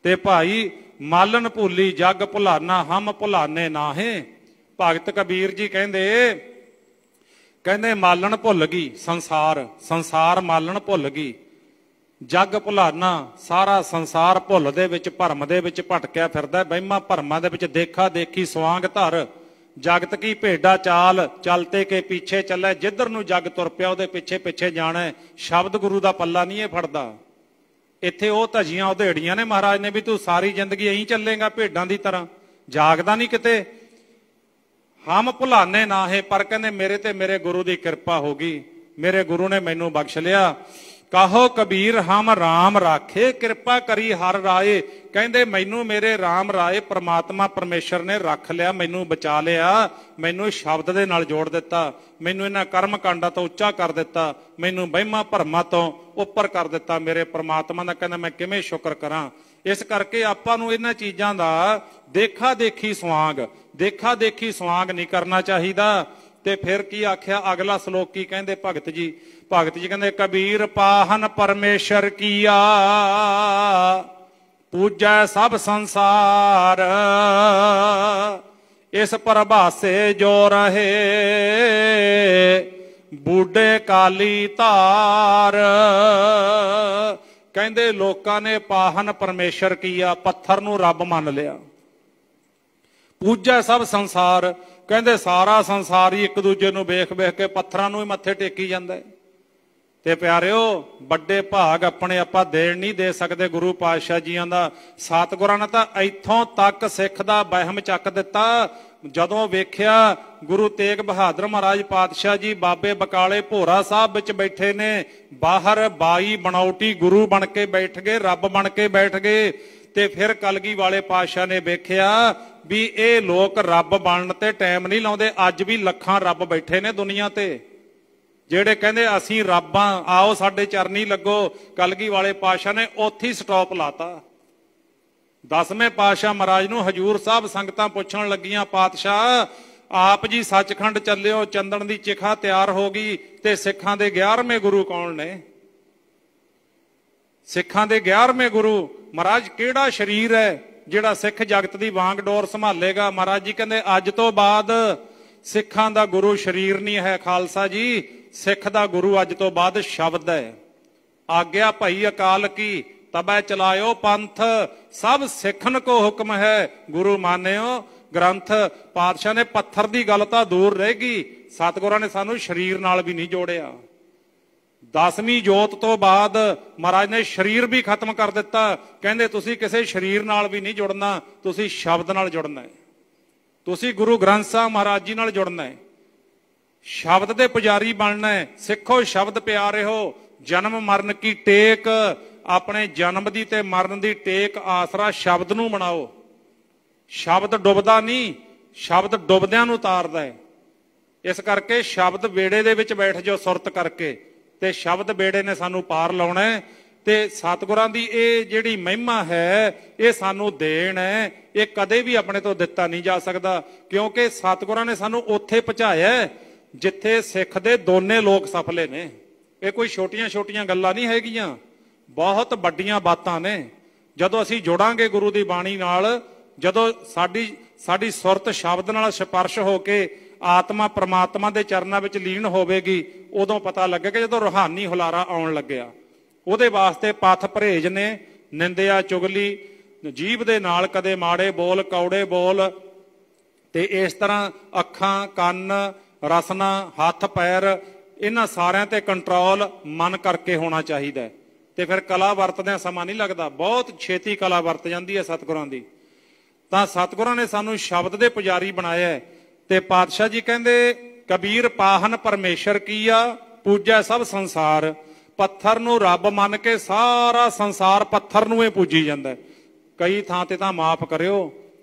Speaker 1: ਤੇ ਭਾਈ ਮਾਲਨ ਭੁੱਲੀ ਜੱਗ ਭੁਲਾਨਾ, ਹਮ ਭੁਲਾਨੇ ਨਾਹੇ। ਭਗਤ ਕਬੀਰ ਜੀ ਕਹਿੰਦੇ ਮਾਲਣ ਭੁੱਲ ਗਈ ਸੰਸਾਰ ਮਾਲਣ ਭੁੱਲ ਗਈ, ਜੱਗ ਭੁਲਾਨਾ, ਸਾਰਾ ਸੰਸਾਰ ਭੁੱਲ ਦੇ ਵਿੱਚ ਭਰਮ ਦੇ ਵਿੱਚ ਭਟਕਿਆ ਫਿਰਦਾ, ਵਹਿਮਾਂ ਭਰਮਾਂ ਦੇ ਵਿੱਚ ਦੇਖਾ ਦੇਖੀ ਸਵਾਂਗ ਧਰ, ਜਗਤ ਕੀ ਭੇਡਾ ਚਾਲ ਚਲਤੇ ਕੇ ਪਿੱਛੇ ਚੱਲੇ। ਜਿੱਧਰ ਨੂੰ ਜੱਗ ਤੁਰ ਪਿਆ ਉਹਦੇ ਪਿੱਛੇ ਪਿੱਛੇ ਜਾਣਾ। ਸ਼ਬਦ ਗੁਰੂ ਦਾ ਪੱਲਾ ਨਹੀਂ ਇਹ ਫੜਦਾ। ਇੱਥੇ ਉਹ ਧਜੀਆਂ ਉਧੇੜੀਆਂ ਨੇ ਮਹਾਰਾਜ ਨੇ ਵੀ ਤੂੰ ਸਾਰੀ ਜ਼ਿੰਦਗੀ ਐਂ ਚੱਲੇਗਾ ਭੇਡਾਂ ਦੀ ਤਰ੍ਹਾਂ, ਜਾਗਦਾ ਨਹੀਂ ਕਿਤੇ। ਹਮ ਭੁਲਾਨੇ ਨਾ ਹੈ, ਪਰ ਕਹਿੰਦੇ ਮੇਰੇ ਤੇ ਮੇਰੇ ਗੁਰੂ ਦੀ ਕਿਰਪਾ ਹੋ ਗਈ, ਮੇਰੇ ਗੁਰੂ ਨੇ ਮੈਨੂੰ ਬਖਸ਼ ਲਿਆ। ਕਹੋ ਕਬੀਰ ਹਮ ਰਾਮ ਰਾਖੇ, ਕਿਰਪਾ ਕਰੀ ਹਰ ਰਾਏ। ਕਹਿੰਦੇ ਮੈਨੂੰ ਮੇਰੇ ਰਾਮ ਰਾਏ ਪ੍ਰਮਾਤਮਾ ਪਰਮੇਸ਼ਰ ਨੇ ਰੱਖ ਲਿਆ, ਮੈਨੂੰ ਬਚਾ ਲਿਆ, ਮੈਨੂੰ ਸ਼ਬਦ ਦੇ ਨਾਲ ਜੋੜ ਦਿੱਤਾ, ਮੈਨੂੰ ਇਹਨਾਂ ਕਰਮ ਕਾਂਡਾਂ ਤੋਂ ਉੱਚਾ ਕਰ ਦਿੱਤਾ, ਮੈਨੂੰ ਵਹਿਮਾਂ ਭਰਮਾਂ ਤੋਂ ਉੱਪਰ ਕਰ ਦਿੱਤਾ ਮੇਰੇ ਪ੍ਰਮਾਤਮਾ ਦਾ। ਕਹਿੰਦਾ ਮੈਂ ਕਿਵੇਂ ਸ਼ੁਕਰ ਕਰਾਂ। ਇਸ ਕਰਕੇ ਆਪਾਂ ਨੂੰ ਇਹਨਾਂ ਚੀਜ਼ਾਂ ਦਾ ਦੇਖਾ ਦੇਖੀ ਸਵਾਂਗ ਨਹੀਂ ਕਰਨਾ ਚਾਹੀਦਾ। ਤੇ ਫਿਰ ਕੀ ਆਖਿਆ ਅਗਲਾ ਸ਼ਲੋਕ ਕੀ ਕਹਿੰਦੇ ਭਗਤ ਜੀ ਕਹਿੰਦੇ ਕਬੀਰ ਪਾਹਨ ਪਰਮੇਸ਼ਰ ਕੀਆ, ਪੂਜੈ ਸਭ ਸੰਸਾਰ, ਇਸ ਪ੍ਰਭਾਸੇ ਜੋ ਰਹੇ, ਬੂਢੇ ਕਾਲੀ ਧਾਰ। ਕਹਿੰਦੇ ਲੋਕਾਂ ਨੇ ਪਾਹਨ ਪਰਮੇਸ਼ਰ ਕੀਆ, ਪੱਥਰ ਨੂੰ ਰੱਬ ਮੰਨ ਲਿਆ। ਪੂਜੈ ਸਭ ਸੰਸਾਰ, ਕਹਿੰਦੇ ਸਾਰਾ ਸੰਸਾਰ ਹੀ ਇੱਕ ਦੂਜੇ ਨੂੰ ਵੇਖ ਵੇਖ ਕੇ ਪੱਥਰਾਂ ਨੂੰ ਹੀ ਮੱਥੇ ਟੇਕੀ ਜਾਂਦਾ। ਤੇ ਪਿਆਰਿਓ ਵੱਡੇ ਭਾਗ ਆਪਣੇ ਆਪਾਂ ਦੇਣ ਨਹੀਂ ਦੇ ਸਕਦੇ ਗੁਰੂ ਪਾਤਸ਼ਾਹ ਜੀਆਂ ਦਾ। ਸਤਿਗੁਰਾਂ ਨੇ ਤਾਂ ਇੱਥੋਂ ਤੱਕ ਸਿੱਖ ਦਾ ਵਹਿਮ ਚੱਕ ਦਿੱਤਾ। ਜਦੋਂ ਵੇਖਿਆ ਗੁਰੂ ਤੇਗ ਬਹਾਦਰ ਮਹਾਰਾਜ ਪਾਤਸ਼ਾਹ ਜੀ ਬਾਬੇ ਬਕਾਲੇ ਭੋਰਾ ਸਾਹਿਬ ਵਿੱਚ ਬੈਠੇ ਨੇ, ਬਾਹਰ 22 ਬਣਾਉਟੀ ਗੁਰੂ ਬਣ ਕੇ ਬੈਠ ਗਏ, ਰੱਬ ਬਣ ਕੇ ਬੈਠ ਗਏ। ਤੇ ਫਿਰ ਕਲਗੀ ਵਾਲੇ ਪਾਤਸ਼ਾਹ ਨੇ ਵੇਖਿਆ ਵੀ ਇਹ ਲੋਕ ਰੱਬ ਬਣਨ ਤੇ ਟਾਈਮ ਨਹੀਂ ਲਾਉਂਦੇ। ਅੱਜ ਵੀ ਲੱਖਾਂ ਰੱਬ ਬੈਠੇ ਨੇ ਦੁਨੀਆ ਤੇ, ਜਿਹੜੇ ਕਹਿੰਦੇ ਅਸੀਂ ਰੱਬਾਂ, ਆਓ ਸਾਡੇ ਚਰਨੀ ਲੱਗੋ। ਕਲਗੀ ਵਾਲੇ ਪਾਤਸ਼ਾਹ ਨੇ ਉੱਥੇ ਹੀ ਸਟਾਪ ਲਾਤਾ। 10ਵੇਂ ਪਾਤਸ਼ਾਹ ਮਹਾਰਾਜ ਨੂੰ ਹਜੂਰ ਸਾਹਿਬ ਸੰਗਤਾਂ ਪੁੱਛਣ ਲੱਗੀਆਂ, ਪਾਤਸ਼ਾਹ ਆਪ ਜੀ ਸੱਚਖੰਡ ਚੱਲਿਓ, ਚੰਦਨ ਦੀ ਚਿਖਾ ਤਿਆਰ ਹੋ ਗਈ, ਤੇ ਸਿੱਖਾਂ ਦੇ 11ਵੇਂ ਗੁਰੂ ਕੌਣ ਨੇ? ਸਿੱਖਾਂ ਦੇ 11ਵੇਂ ਗੁਰੂ ਮਹਾਰਾਜ ਕਿਹੜਾ ਸਰੀਰ ਹੈ ਜਿਹੜਾ ਸਿੱਖ ਜਗਤ ਦੀ ਵਾਂਗ ਡੋਰ ਸੰਭਾਲੇਗਾ? ਮਹਾਰਾਜ ਜੀ ਕਹਿੰਦੇ ਅੱਜ ਤੋਂ ਬਾਅਦ ਸਿੱਖਾਂ ਦਾ ਗੁਰੂ ਸਰੀਰ ਨਹੀਂ ਹੈ ਖਾਲਸਾ ਜੀ, ਸਿੱਖ ਦਾ ਗੁਰੂ ਅੱਜ ਤੋਂ ਬਾਅਦ ਸ਼ਬਦ ਹੈ। ਆਗਿਆ ਭਈ ਅਕਾਲ ਕੀ ਤਬੈ ਚਲਾਇਓ ਪੰਥ, ਸਭ ਸਿੱਖਨ ਕੋ ਹੁਕਮ ਹੈ ਗੁਰੂ ਮਾਨਿਓ ਗ੍ਰੰਥ। ਪਾਤਸ਼ਾਹ ਨੇ ਪੱਥਰ ਦੀ ਗੱਲ ਤਾਂ ਦੂਰ ਰਹਿ ਗਈ, ਸਤਿਗੁਰਾਂ ਨੇ ਸਾਨੂੰ ਸਰੀਰ ਨਾਲ ਵੀ ਨਹੀਂ ਜੋੜਿਆ। 10ਵੀਂ ਜੋਤ ਤੋਂ ਬਾਅਦ ਮਹਾਰਾਜ ਨੇ ਸਰੀਰ ਵੀ ਖਤਮ ਕਰ ਦਿੱਤਾ। ਕਹਿੰਦੇ ਤੁਸੀਂ ਕਿਸੇ ਸਰੀਰ ਨਾਲ ਵੀ ਨਹੀਂ ਜੁੜਨਾ, ਤੁਸੀਂ ਸ਼ਬਦ ਨਾਲ ਜੁੜਨਾ ਹੈ, ਤੁਸੀਂ ਗੁਰੂ ਗ੍ਰੰਥ ਸਾਹਿਬ ਮਹਾਰਾਜ ਜੀ ਨਾਲ ਜੁੜਨਾ ਹੈ, ਸ਼ਬਦ ਦੇ ਪੁਜਾਰੀ ਬਣਨਾ ਹੈ। ਸਿੱਖੋ ਸ਼ਬਦ ਪਿਆਰਿਓ, ਜਨਮ ਮਰਨ ਕੀ ਟੇਕ, ਆਪਣੇ ਜਨਮ ਦੀ ਤੇ ਮਰਨ ਦੀ ਟੇਕ ਆਸਰਾ ਸ਼ਬਦ ਨੂੰ ਬਣਾਓ। ਸ਼ਬਦ ਡੁੱਬਦਾ ਨਹੀਂ, ਸ਼ਬਦ ਡੁੱਬਦਿਆਂ ਨੂੰ ਉਤਾਰਦਾ ਹੈ। ਇਸ ਕਰਕੇ ਸ਼ਬਦ ਬੇੜੇ ਦੇ ਵਿੱਚ ਬੈਠ ਜਾਓ ਸੁਰਤ ਕਰਕੇ, ਤੇ ਸ਼ਬਦ ਬੇੜੇ ਨੇ ਸਾਨੂੰ ਪਾਰ ਲਾਉਣਾ ਹੈ। ਤੇ ਸਤਿਗੁਰਾਂ ਦੀ ਇਹ ਜਿਹੜੀ ਮਹਿਮਾ ਹੈ, ਇਹ ਸਾਨੂੰ ਦੇਣ ਹੈ, ਇਹ ਕਦੇ ਵੀ ਆਪਣੇ ਤੋਂ ਦਿੱਤਾ ਨਹੀਂ ਜਾ ਸਕਦਾ। ਕਿਉਂਕਿ ਸਤਿਗੁਰਾਂ ਨੇ ਸਾਨੂੰ ਉੱਥੇ ਪਹੁੰਚਾਇਆ ਜਿੱਥੇ ਸਿੱਖ ਦੇ ਦੋਨੇ ਲੋਕ ਸਫਲੇ ਨੇ। ਇਹ ਕੋਈ ਛੋਟੀਆਂ ਛੋਟੀਆਂ ਗੱਲਾਂ ਨਹੀਂ ਹੈਗੀਆਂ, ਬਹੁਤ ਵੱਡੀਆਂ ਬਾਤਾਂ ਨੇ। ਜਦੋਂ ਅਸੀਂ ਜੁੜਾਂਗੇ ਗੁਰੂ ਦੀ ਬਾਣੀ ਨਾਲ, ਜਦੋਂ ਸਾਡੀ ਸੁਰਤ ਸ਼ਬਦ ਨਾਲ ਸਪਰਸ਼ ਹੋ ਕੇ ਆਤਮਾ ਪ੍ਰਮਾਤਮਾ ਦੇ ਚਰਨਾਂ ਵਿੱਚ ਲੀਨ ਹੋਵੇਗੀ, ਉਦੋਂ ਪਤਾ ਲੱਗੇਗਾ ਜਦੋਂ ਰੂਹਾਨੀ ਹੁਲਾਰਾ ਆਉਣ ਲੱਗਿਆ। ਉਹਦੇ ਵਾਸਤੇ ਪਥ ਪਰਹੇਜ ਨੇ, ਨਿੰਦਿਆ ਚੁਗਲੀ, ਜੀਭ ਦੇ ਨਾਲ ਕਦੇ ਮਾੜੇ ਬੋਲ ਕੌੜੇ ਬੋਲ, ਤੇ ਇਸ ਤਰ੍ਹਾਂ ਅੱਖਾਂ ਕੰਨ ਰਸਨਾ ਹੱਥ ਪੈਰ, ਇਹਨਾਂ ਸਾਰਿਆਂ ਤੇ ਕੰਟਰੋਲ ਮਨ ਕਰਕੇ ਹੋਣਾ ਚਾਹੀਦਾ। ਤੇ ਫਿਰ ਕਲਾ ਵਰਤਦਿਆਂ ਸਮਾਂ ਨਹੀਂ ਲੱਗਦਾ, ਬਹੁਤ ਛੇਤੀ ਕਲਾ ਵਰਤ ਜਾਂਦੀ ਹੈ ਸਤਿਗੁਰਾਂ ਦੀ। ਤਾਂ ਸਤਿਗੁਰਾਂ ਨੇ ਸਾਨੂੰ ਸ਼ਬਦ ਦੇ ਪੁਜਾਰੀ ਬਣਾਇਆ। ਤੇ ਪਾਤਸ਼ਾਹ ਜੀ ਕਹਿੰਦੇ ਕਬੀਰ ਪਾਹਨ ਪਰਮੇਸ਼ਰ ਕੀਆ, ਪੂਜੈ ਸਭ ਸੰਸਾਰ। ਪੱਥਰ ਨੂੰ ਰੱਬ ਮੰਨ ਕੇ ਸਾਰਾ ਸੰਸਾਰ ਪੱਥਰ ਨੂੰ ਹੀ ਪੂਜੀ ਜਾਂਦਾ। ਕਈ ਥਾਂ ਤੇ ਤਾਂ ਮਾਫ ਕਰਿਓ,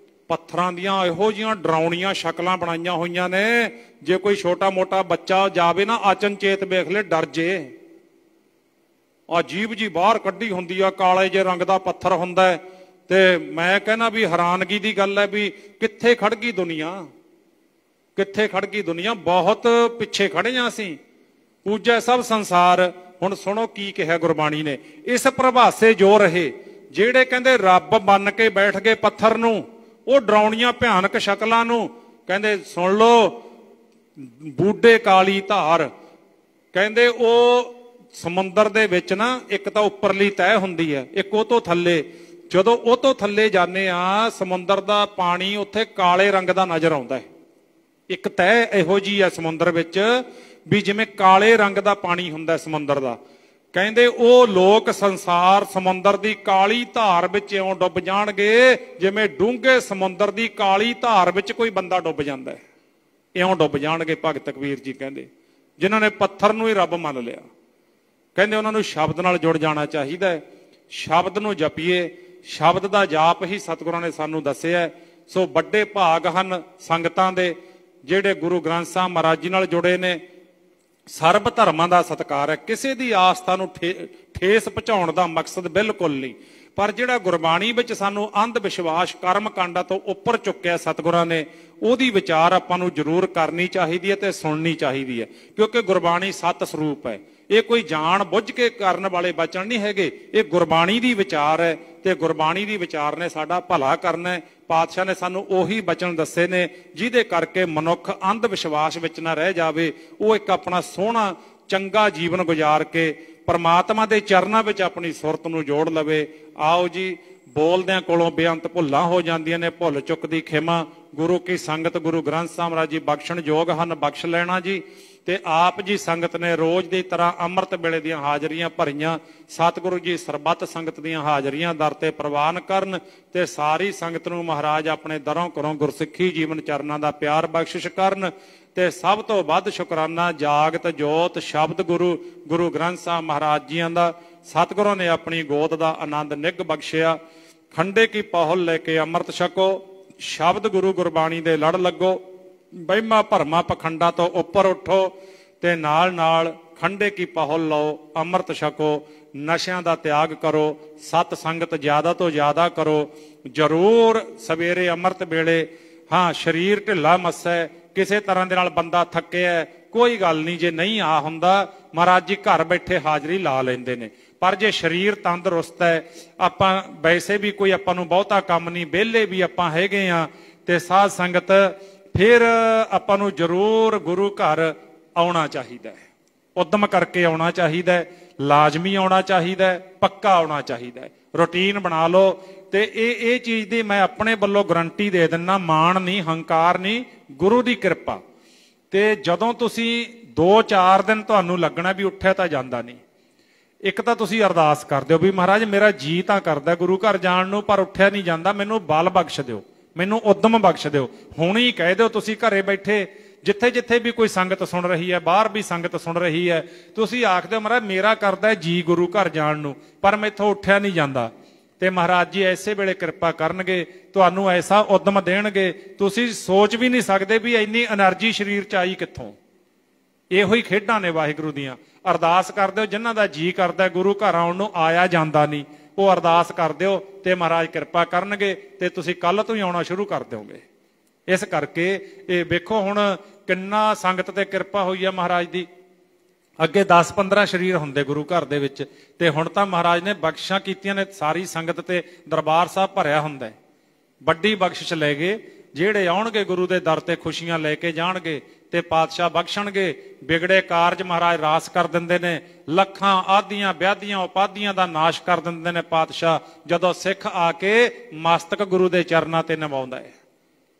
Speaker 1: ਪੱਥਰਾਂ ਦੀਆਂ ਇਹੋ ਜਿਹੀਆਂ ਡਰਾਉਣੀਆਂ ਸ਼ਕਲਾਂ ਬਣਾਈਆਂ ਹੋਈਆਂ ਨੇ, ਜੇ ਕੋਈ ਛੋਟਾ ਮੋਟਾ ਬੱਚਾ ਜਾਵੇ ਨਾ ਅਚਨਚੇਤ ਵੇਖ ਲੈ ਡਰ ਜੇ। ਆ ਜੀਭ ਜੀ ਬਾਹਰ ਕੱਢੀ ਹੁੰਦੀ ਆ, ਕਾਲੇ ਜੇ ਰੰਗ ਦਾ ਪੱਥਰ ਹੁੰਦਾ ਹੈ। ਤੇ ਮੈਂ ਕਹਿੰਦਾ ਵੀ ਹੈਰਾਨਗੀ ਦੀ ਗੱਲ ਹੈ ਵੀ ਕਿੱਥੇ ਖੜ ਗਈ ਦੁਨੀਆ, ਕਿੱਥੇ ਖੜ ਗਈ ਦੁਨੀਆ। ਬਹੁਤ ਪਿੱਛੇ ਖੜੇ ਹਾਂ ਅਸੀਂ। ਪੂਜੈ ਸਭ ਸੰਸਾਰ। ਹੁਣ ਸੁਣੋ ਕੀ ਕਿਹਾ ਗੁਰਬਾਣੀ ਨੇ, ਇਸ ਪ੍ਰਭਾਸੇ ਜੋ ਰਹੇ, ਜਿਹੜੇ ਕਹਿੰਦੇ ਰੱਬ ਮੰਨ ਕੇ ਬੈਠ ਗਏ ਪੱਥਰ ਨੂੰ, ਉਹ ਡਰਾਉਣੀਆਂ ਭਿਆਨਕ ਸ਼ਕਲਾਂ ਨੂੰ, ਕਹਿੰਦੇ ਸੁਣ ਲਓ ਬੂਢੇ ਕਾਲੀ ਧਾਰ। ਕਹਿੰਦੇ ਉਹ ਸਮੁੰਦਰ ਦੇ ਵਿੱਚ ਨਾ ਇੱਕ ਤਾਂ ਉੱਪਰਲੀ ਤਹਿ ਹੁੰਦੀ ਹੈ, ਇੱਕ ਉਹ ਤੋਂ ਥੱਲੇ। ਜਦੋਂ ਉਹ ਤੋਂ ਥੱਲੇ ਜਾਂਦੇ ਆ ਸਮੁੰਦਰ ਦਾ ਪਾਣੀ ਉੱਥੇ ਕਾਲੇ ਰੰਗ ਦਾ ਨਜ਼ਰ ਆਉਂਦਾ ਹੈ। ਇੱਕ ਤਹਿ ਇਹੋ ਜਿਹੀ ਹੈ ਸਮੁੰਦਰ ਵਿੱਚ ਵੀ ਜਿਵੇਂ ਕਾਲੇ ਰੰਗ ਦਾ ਪਾਣੀ ਹੁੰਦਾ ਸਮੁੰਦਰ ਦਾ। ਕਹਿੰਦੇ ਉਹ ਲੋਕ ਸੰਸਾਰ ਸਮੁੰਦਰ ਦੀ ਕਾਲੀ ਧਾਰ ਵਿੱਚ ਇਉਂ ਡੁੱਬ ਜਾਣਗੇ ਜਿਵੇਂ ਡੂੰਘੇ ਸਮੁੰਦਰ ਦੀ ਕਾਲੀ ਧਾਰ ਵਿੱਚ ਕੋਈ ਬੰਦਾ ਡੁੱਬ ਜਾਂਦਾ ਹੈ। ਇਉਂ ਡੁੱਬ ਜਾਣਗੇ ਭਗਤ ਕਬੀਰ ਜੀ ਕਹਿੰਦੇ, ਜਿਨ੍ਹਾਂ ਨੇ ਪੱਥਰ ਨੂੰ ਹੀ ਰੱਬ ਮੰਨ ਲਿਆ। ਕਹਿੰਦੇ ਉਹਨਾਂ ਨੂੰ ਸ਼ਬਦ ਨਾਲ ਜੁੜ ਜਾਣਾ ਚਾਹੀਦਾ ਹੈ। ਸ਼ਬਦ ਨੂੰ ਜਪੀਏ, ਸ਼ਬਦ ਦਾ ਜਾਪ ਹੀ ਸਤਿਗੁਰਾਂ ਨੇ ਸਾਨੂੰ ਦੱਸਿਆ। ਸੋ ਵੱਡੇ ਭਾਗ ਹਨ ਸੰਗਤਾਂ ਦੇ ਜਿਹੜੇ ਗੁਰੂ ਗ੍ਰੰਥ ਸਾਹਿਬ ਮਹਾਰਾਜ ਜੀ ਨਾਲ ਜੁੜੇ ਨੇ। ਸਰਬ ਧਰਮਾਂ ਦਾ ਸਤਿਕਾਰ ਹੈ, ਕਿਸੇ ਦੀ ਆਸਥਾ ਨੂੰ ਠੇਸ ਪਹੁੰਚਾਉਣ ਦਾ ਮਕਸਦ ਬਿਲਕੁਲ ਨਹੀਂ। ਪਰ ਜਿਹੜਾ ਗੁਰਬਾਣੀ ਵਿੱਚ ਸਾਨੂੰ ਅੰਧ ਵਿਸ਼ਵਾਸ ਕਰਮ ਕਾਂਡਾਂ ਤੋਂ ਉੱਪਰ ਚੁੱਕਿਆ ਸਤਿਗੁਰਾਂ ਨੇ, ਉਹਦੀ ਵਿਚਾਰ ਆਪਾਂ ਨੂੰ ਜ਼ਰੂਰ ਕਰਨੀ ਚਾਹੀਦੀ ਹੈ ਤੇ ਸੁਣਨੀ ਚਾਹੀਦੀ ਹੈ। ਕਿਉਂਕਿ ਗੁਰਬਾਣੀ ਸਤ ਸਰੂਪ ਹੈ। ਇਹ ਕੋਈ ਜਾਣ ਬੁੱਝ ਕੇ ਕਰਨ ਵਾਲੇ ਬਚਨ ਨਹੀਂ ਹੈਗੇ, ਇਹ ਗੁਰਬਾਣੀ ਦੀ ਵਿਚਾਰ ਹੈ ਤੇ ਗੁਰਬਾਣੀ ਦੀ ਵਿਚਾਰ ਨੇ ਸਾਡਾ ਭਲਾ ਕਰਨਾ ਹੈ। ਪਾਤਸ਼ਾਹ ਨੇ ਸਾਨੂੰ ਉਹੀ ਬਚਨ ਦੱਸੇ ਨੇ ਜਿਹਦੇ ਕਰਕੇ ਮਨੁੱਖ ਅੰਧ ਵਿਸ਼ਵਾਸ ਵਿੱਚ ਨਾ ਰਹਿ ਜਾਵੇ। ਉਹ ਇੱਕ ਆਪਣਾ ਸੋਹਣਾ ਚੰਗਾ ਜੀਵਨ ਗੁਜ਼ਾਰ ਕੇ ਪਰਮਾਤਮਾ ਦੇ ਚਰਨਾਂ ਵਿੱਚ ਆਪਣੀ ਸੁਰਤ ਨੂੰ ਜੋੜ ਲਵੇ। ਆਓ ਜੀ, ਬੋਲਦਿਆਂ ਕੋਲੋਂ ਬੇਅੰਤ ਭੁੱਲਾਂ ਹੋ ਜਾਂਦੀਆਂ ਨੇ, ਭੁੱਲ ਚੁੱਕ ਦੀ ਖਿਮਾ। ਗੁਰੂ ਕੀ ਸੰਗਤ ਗੁਰੂ ਗ੍ਰੰਥ ਸਾਹਿਬ ਮਹਾਰਾਜ ਜੀ ਬਖਸ਼ਣ ਯੋਗ ਹਨ, ਬਖਸ਼ ਲੈਣਾ ਜੀ। ਤੇ ਆਪ ਜੀ ਸੰਗਤ ਨੇ ਰੋਜ਼ ਦੀ ਤਰ੍ਹਾਂ ਅੰਮ੍ਰਿਤ ਵੇਲੇ ਦੀਆਂ ਹਾਜ਼ਰੀਆਂ ਭਰੀਆਂ। ਸਤਿਗੁਰੂ ਜੀ ਸਰਬੱਤ ਸੰਗਤ ਦੀਆਂ ਹਾਜ਼ਰੀਆਂ ਦਰ ਤੇ ਪ੍ਰਵਾਨ ਕਰਨ ਤੇ ਸਾਰੀ ਸੰਗਤ ਨੂੰ ਮਹਾਰਾਜ ਆਪਣੇ ਦਰੋਂ ਘਰੋਂ ਗੁਰਸਿੱਖੀ ਜੀਵਨ ਚਰਨਾਂ ਦਾ ਪਿਆਰ ਬਖਸ਼ਿਸ਼ ਕਰਨ। ਤੇ ਸਭ ਤੋਂ ਵੱਧ ਸ਼ੁਕਰਾਨਾ ਜਾਗਤ ਜੋਤ ਸ਼ਬਦ ਗੁਰੂ ਗ੍ਰੰਥ ਸਾਹਿਬ ਮਹਾਰਾਜ ਜੀਆਂ ਦਾ। ਸਤਿਗੁਰਾਂ ਨੇ ਆਪਣੀ ਗੋਦ ਦਾ ਆਨੰਦ ਨਿੱਘ ਬਖਸ਼ਿਆ। ਖੰਡੇ ਕੀ ਪਹੁਲ ਲੈ ਕੇ ਅੰਮ੍ਰਿਤ ਛਕੋ, ਸ਼ਬਦ ਗੁਰੂ ਗੁਰਬਾਣੀ ਦੇ ਲੜ ਲੱਗੋ। ਵਹਿਮਾਂ ਭਰਮਾਂ ਪਖੰਡਾਂ ਤੋਂ ਉੱਪਰ ਉੱਠੋ ਤੇ ਨਾਲ ਨਾਲ ਖੰਡੇ ਕੀ ਪਹੁਲ ਲਓ, ਅੰਮ੍ਰਿਤ ਛਕੋ। ਨਸ਼ਿਆਂ ਦਾ ਤਿਆਗ ਕਰੋ, ਸਤ ਸੰਗਤ ਜ਼ਿਆਦਾ ਤੋਂ ਜ਼ਿਆਦਾ ਕਰੋ। ਜ਼ਰੂਰ ਸਵੇਰੇ ਅੰਮ੍ਰਿਤ ਵੇਲੇ ਹਾਂ ਸਰੀਰ ਢਿੱਲਾ ਮੱਸਾ, ਕਿਸੇ ਤਰ੍ਹਾਂ ਦੇ ਨਾਲ ਬੰਦਾ ਥੱਕਿਆ, ਕੋਈ ਗੱਲ ਨਹੀਂ, ਜੇ ਨਹੀਂ ਆ ਹੁੰਦਾ ਮਹਾਰਾਜ ਜੀ ਘਰ ਬੈਠੇ ਹਾਜ਼ਰੀ ਲਾ ਲੈਂਦੇ ਨੇ। ਪਰ ਜੇ ਸਰੀਰ ਤੰਦਰੁਸਤ ਹੈ, ਆਪਾਂ ਵੈਸੇ ਵੀ ਕੋਈ ਆਪਾਂ ਨੂੰ ਬਹੁਤਾ ਕੰਮ ਨਹੀਂ, ਵਿਹਲੇ ਵੀ ਆਪਾਂ ਹੈਗੇ ਆ, ਤੇ ਸਾਧ ਸੰਗਤ ਫਿਰ ਆਪਾਂ ਨੂੰ ਜ਼ਰੂਰ ਗੁਰੂ ਘਰ ਆਉਣਾ ਚਾਹੀਦਾ ਹੈ। ਉਦਮ ਕਰਕੇ ਆਉਣਾ ਚਾਹੀਦਾ ਹੈ, ਲਾਜ਼ਮੀ ਆਉਣਾ ਚਾਹੀਦਾ ਹੈ, ਪੱਕਾ ਆਉਣਾ ਚਾਹੀਦਾ ਹੈ। ਰੂਟੀਨ ਬਣਾ ਲਓ। ਤੇ ਇਹ ਚੀਜ਼ ਦੀ ਮੈਂ ਆਪਣੇ ਵੱਲੋਂ ਗਰੰਟੀ ਦੇ ਦਿੰਦਾ, ਮਾਣ ਨਹੀਂ, ਹੰਕਾਰ ਨਹੀਂ, ਗੁਰੂ ਦੀ ਕਿਰਪਾ। ਤੇ ਜਦੋਂ ਤੁਸੀਂ 2-4 ਦਿਨ ਤੁਹਾਨੂੰ ਲੱਗਣਾ ਵੀ ਉੱਠਿਆ ਤਾਂ ਜਾਂਦਾ ਨਹੀਂ, ਇੱਕ ਤਾਂ ਤੁਸੀਂ ਅਰਦਾਸ ਕਰਦੇ ਹੋ ਵੀ ਮਹਾਰਾਜ ਮੇਰਾ ਜੀ ਤਾਂ ਕਰਦਾ ਗੁਰੂ ਘਰ ਜਾਣ ਨੂੰ, ਪਰ ਉੱਠਿਆ ਨਹੀਂ ਜਾਂਦਾ, ਮੈਨੂੰ ਬਲ ਬਖਸ਼ ਦਿਓ, ਮੈਨੂੰ ਉਦਮ ਬਖਸ਼ ਦਿਓ। ਹੁਣ ਹੀ ਕਹਿ ਦਿਓ, ਤੁਸੀਂ ਘਰੇ ਬੈਠੇ ਜਿੱਥੇ ਜਿੱਥੇ ਵੀ ਕੋਈ ਸੰਗਤ ਸੁਣ ਰਹੀ ਹੈ, ਬਾਹਰ ਵੀ ਸੰਗਤ ਸੁਣ ਰਹੀ ਹੈ, ਤੁਸੀਂ ਆਖਦੇ ਹੋ ਮਹਾਰਾਜ ਮੇਰਾ ਕਰਦਾ ਜੀ ਗੁਰੂ ਘਰ ਜਾਣ ਨੂੰ, ਪਰ ਮੈਥੋਂ ਉੱਠਿਆ ਨਹੀਂ ਜਾਂਦਾ। ਤੇ ਮਹਾਰਾਜ ਜੀ ਐਸੇ ਵੇਲੇ ਕਿਰਪਾ ਕਰਨਗੇ, ਤੁਹਾਨੂੰ ਐਸਾ ਉਦਮ ਦੇਣਗੇ, ਤੁਸੀਂ ਸੋਚ ਵੀ ਨਹੀਂ ਸਕਦੇ ਵੀ ਇੰਨੀ એનર્ਜੀ ਸਰੀਰ 'ਚ ਆਈ ਕਿੱਥੋਂ। ਇਹੋ ਹੀ ਖੇਡਾਂ ਨੇ ਵਾਹਿਗੁਰੂ ਦੀਆਂ। ਅਰਦਾਸ ਕਰਦੇ ਹੋ, ਜਿਨ੍ਹਾਂ ਦਾ ਜੀ ਕਰਦਾ ਗੁਰੂ ਘਰ ਆਉਣ ਨੂੰ, ਆਇਆ ਜਾਂਦਾ ਨਹੀਂ, ਉਹ ਅਰਦਾਸ ਕਰ ਦਿਓ ਤੇ ਮਹਾਰਾਜ ਕਿਰਪਾ ਕਰਨਗੇ ਤੇ ਤੁਸੀਂ ਕੱਲ ਤੋਂ ਹੀ ਆਉਣਾ ਸ਼ੁਰੂ ਕਰ ਦਿਓਗੇ। ਇਸ ਕਰਕੇ ਇਹ ਵੇਖੋ ਹੁਣ ਕਿੰਨਾ ਸੰਗਤ ਤੇ ਕਿਰਪਾ ਹੋਈ ਹੈ ਮਹਾਰਾਜ ਦੀ। ਅੱਗੇ 10-15 ਸਰੀਰ ਹੁੰਦੇ ਗੁਰੂ ਘਰ ਦੇ ਵਿੱਚ, ਤੇ ਹੁਣ ਤਾਂ ਮਹਾਰਾਜ ਨੇ ਬਖਸ਼ਿਸ਼ਾਂ ਕੀਤੀਆਂ ਨੇ, ਸਾਰੀ ਸੰਗਤ ਤੇ ਦਰਬਾਰ ਸਾਹਿਬ ਭਰਿਆ ਹੁੰਦਾ ਹੈ। ਵੱਡੀ ਬਖਸ਼ਿਸ਼ ਲੈ ਗਏ, ਜਿਹੜੇ ਆਉਣਗੇ ਗੁਰੂ ਦੇ ਦਰ ਤੇ ਖੁਸ਼ੀਆਂ ਲੈ ਕੇ ਜਾਣਗੇ ਤੇ ਪਾਤਸ਼ਾਹ ਬਖਸ਼ਣਗੇ। ਵਿਗੜੇ ਕਾਰਜ ਮਹਾਰਾਜ ਰਾਸ ਕਰ ਦਿੰਦੇ ਨੇ, ਲੱਖਾਂ ਆਦੀਆਂ ਵਿਆਦੀਆਂ ਉਪਾਧੀਆਂ ਦਾ ਨਾਸ਼ ਕਰ ਦਿੰਦੇ ਨੇ ਪਾਤਸ਼ਾਹ, ਜਦੋਂ ਸਿੱਖ ਆ ਕੇ ਮਸਤਕ ਗੁਰੂ ਦੇ ਚਰਨਾਂ ਤੇ ਨਿਵਾਉਂਦਾ ਹੈ।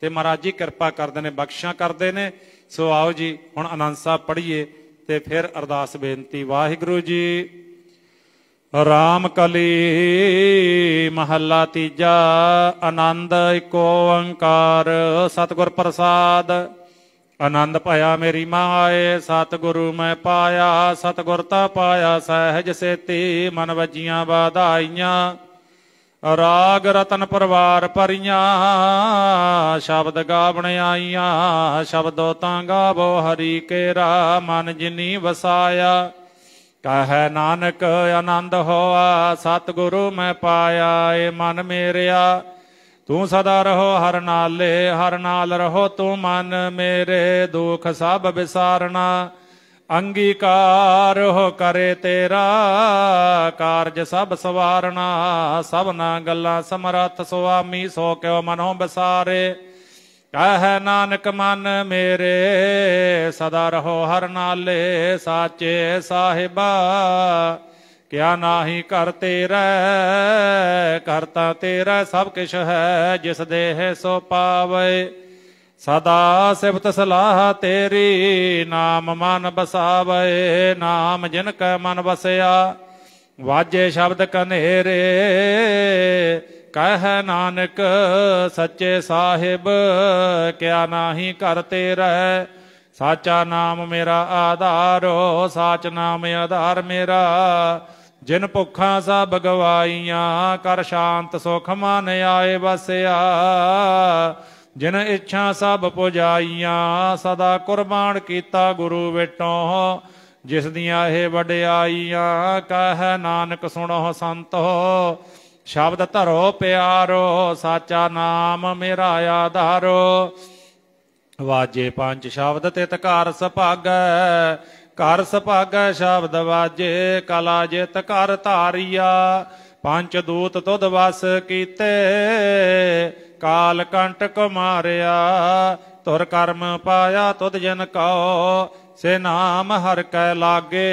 Speaker 1: ਤੇ ਮਹਾਰਾਜ ਜੀ ਕਿਰਪਾ ਕਰਦੇ ਨੇ, ਬਖਸ਼ਿਸ਼ਾਂ ਕਰਦੇ ਨੇ। ਸੋ ਆਓ ਜੀ ਹੁਣ ਆਨੰਦ ਸਾਹਿਬ ਪੜ੍ਹੀਏ ਤੇ ਫਿਰ ਅਰਦਾਸ ਬੇਨਤੀ। ਵਾਹਿਗੁਰੂ ਜੀ। ਰਾਮ ਕਲੀ ਮਹੱਲਾ ਤੀਜਾ। ਆਨੰਦ ਏਕ ਓੰਕਾਰ ਸਤਿਗੁਰ ਪ੍ਰਸਾਦ। ਆਨੰਦ ਭਇਆ ਮੇਰੀ ਮਾਏ, ਸਤਿਗੁਰੂ ਮੈਂ ਪਾਇਆ, ਸਤਿਗੁਰ ਤਾ ਪਾਇਆ ਸਹਿਜ ਸੇਤੀ, ਮਨ ਵੱਜੀਆਂ ਵਧਾਈਆਂ। ਰਾਗ ਰਤਨ ਪਰਵਾਰ ਭਰੀਆਂ ਸ਼ਬਦ ਗਾਵਣ ਆਈਆਂ। ਸ਼ਬਦੋ ਤਾਂ ਗਾਵੋ ਹਰੀ ਕੇਰਾ ਮਨ ਜਿਨੀ ਵਸਾਇਆ। ਕਹੈ ਨਾਨਕ ਆਨੰਦ ਹੋਆ ਸਤਿਗੁਰੂ ਮੈਂ ਪਾਇਆ। ਏ ਮਨ ਮੇਰਿਆ ਤੂੰ ਸਦਾ ਰਹੋ ਹਰ ਨਾਲੇ। ਹਰ ਨਾਲ ਰਹੋ ਤੂੰ ਮਨ ਮੇਰੇ ਦੁਖ ਸਭ ਵਿਸਾਰਨਾ। ਅੰਗੀਕਾਰ ਹੋ ਕਰੇ ਤੇਰਾ ਕਾਰਜ ਸਭ ਸਵਾਰਨਾ। ਸਭਨਾ ਗੱਲਾਂ ਸਮਰੱਥ ਸੁਆਮੀ ਸੋ ਕਿਉ ਮਨੋਂ ਵਿਸਾਰੇ। ਕਹੈ ਨਾਨਕ ਮਨ ਮੇਰੇ ਸਦਾ ਰਹੋ ਹਰ ਨਾਲੇ। ਸਾਚੇ ਸਾਹਿਬਾ ਕਿਆ ਨਾਹੀ ਕਰ ਤੇਰਾ ਕਰਤਾ ਤੇਰਾ ਸਭ ਕਿਛ ਹੈ। ਜਿਸ ਦੇਹ ਸੋ ਪਾਵੇ ਸਦਾ ਸਿਫਤ ਸਲਾਹ ਤੇਰੀ। ਨਾਮ ਮਨ ਬਸਾਵੇ ਨਾਮ ਜਿਨ ਕੈ ਮਨ ਵਸਿਆ। ਵਾਜੇ ਸ਼ਬਦ ਕਨੇਰੇ ਕਹਿ ਨਾਨਕ ਸੱਚੇ ਸਾਹਿਬ ਕਿਆ ਨਾਹੀ ਕਰ ਤੇਰਾ। ਸਾਚਾ ਨਾਮ ਮੇਰਾ ਆਧਾਰੋ ਸਾਚ ਨਾਮ ਆਧਾਰ ਮੇਰਾ। ਜਿਨ ਭੁੱਖਾਂ ਸਭ ਗਵਾਈਆਂ ਕਰ ਸ਼ਾਂਤ ਸੁਖ ਮਨ ਆਏ ਵਸਿਆ। ਜਿਨ ਇੱਛਾ ਸਭ ਪੁਜਾਈਆਂ ਸਦਾ ਕੁਰਬਾਨ ਕੀਤਾ ਗੁਰੂ ਵਿਟੋਂ। ਜਿਸ ਦੀਆਂ ਇਹ ਵਡਿਆਈਆਂ ਕਹਿ ਨਾਨਕ ਸੁਣੋ ਸੰਤੋ। ਸ਼ਬਦ ਧਰੋ ਪਿਆਰੋ ਸਾਚਾ ਨਾਮ ਮੇਰਾ ਆਧਾਰੋ। ਵਾਜੇ ਪੰਜ ਸ਼ਬਦ ਤਿਤ ਘਰ ਸੁਭਾਗੈ। ਘਰ ਸੁਭਾਗੈ ਸ਼ਬਦ ਵਾਜੇ ਕਲਾ ਜਿਤ ਘਰ ਧਾਰੀਆ। ਪੰਜ ਦੂਤ ਤੁਧ ਵਸ ਕੀਤੇ ਕਾਲ ਕੰਟਕ ਮਾਰਿਆ। ਤੁਰ ਕਰਮ ਪਾਇਆ ਤੁਧ ਜਨ ਕਉ ਸੇ ਨਾਮ ਹਰ ਕੈ ਲਾਗੇ।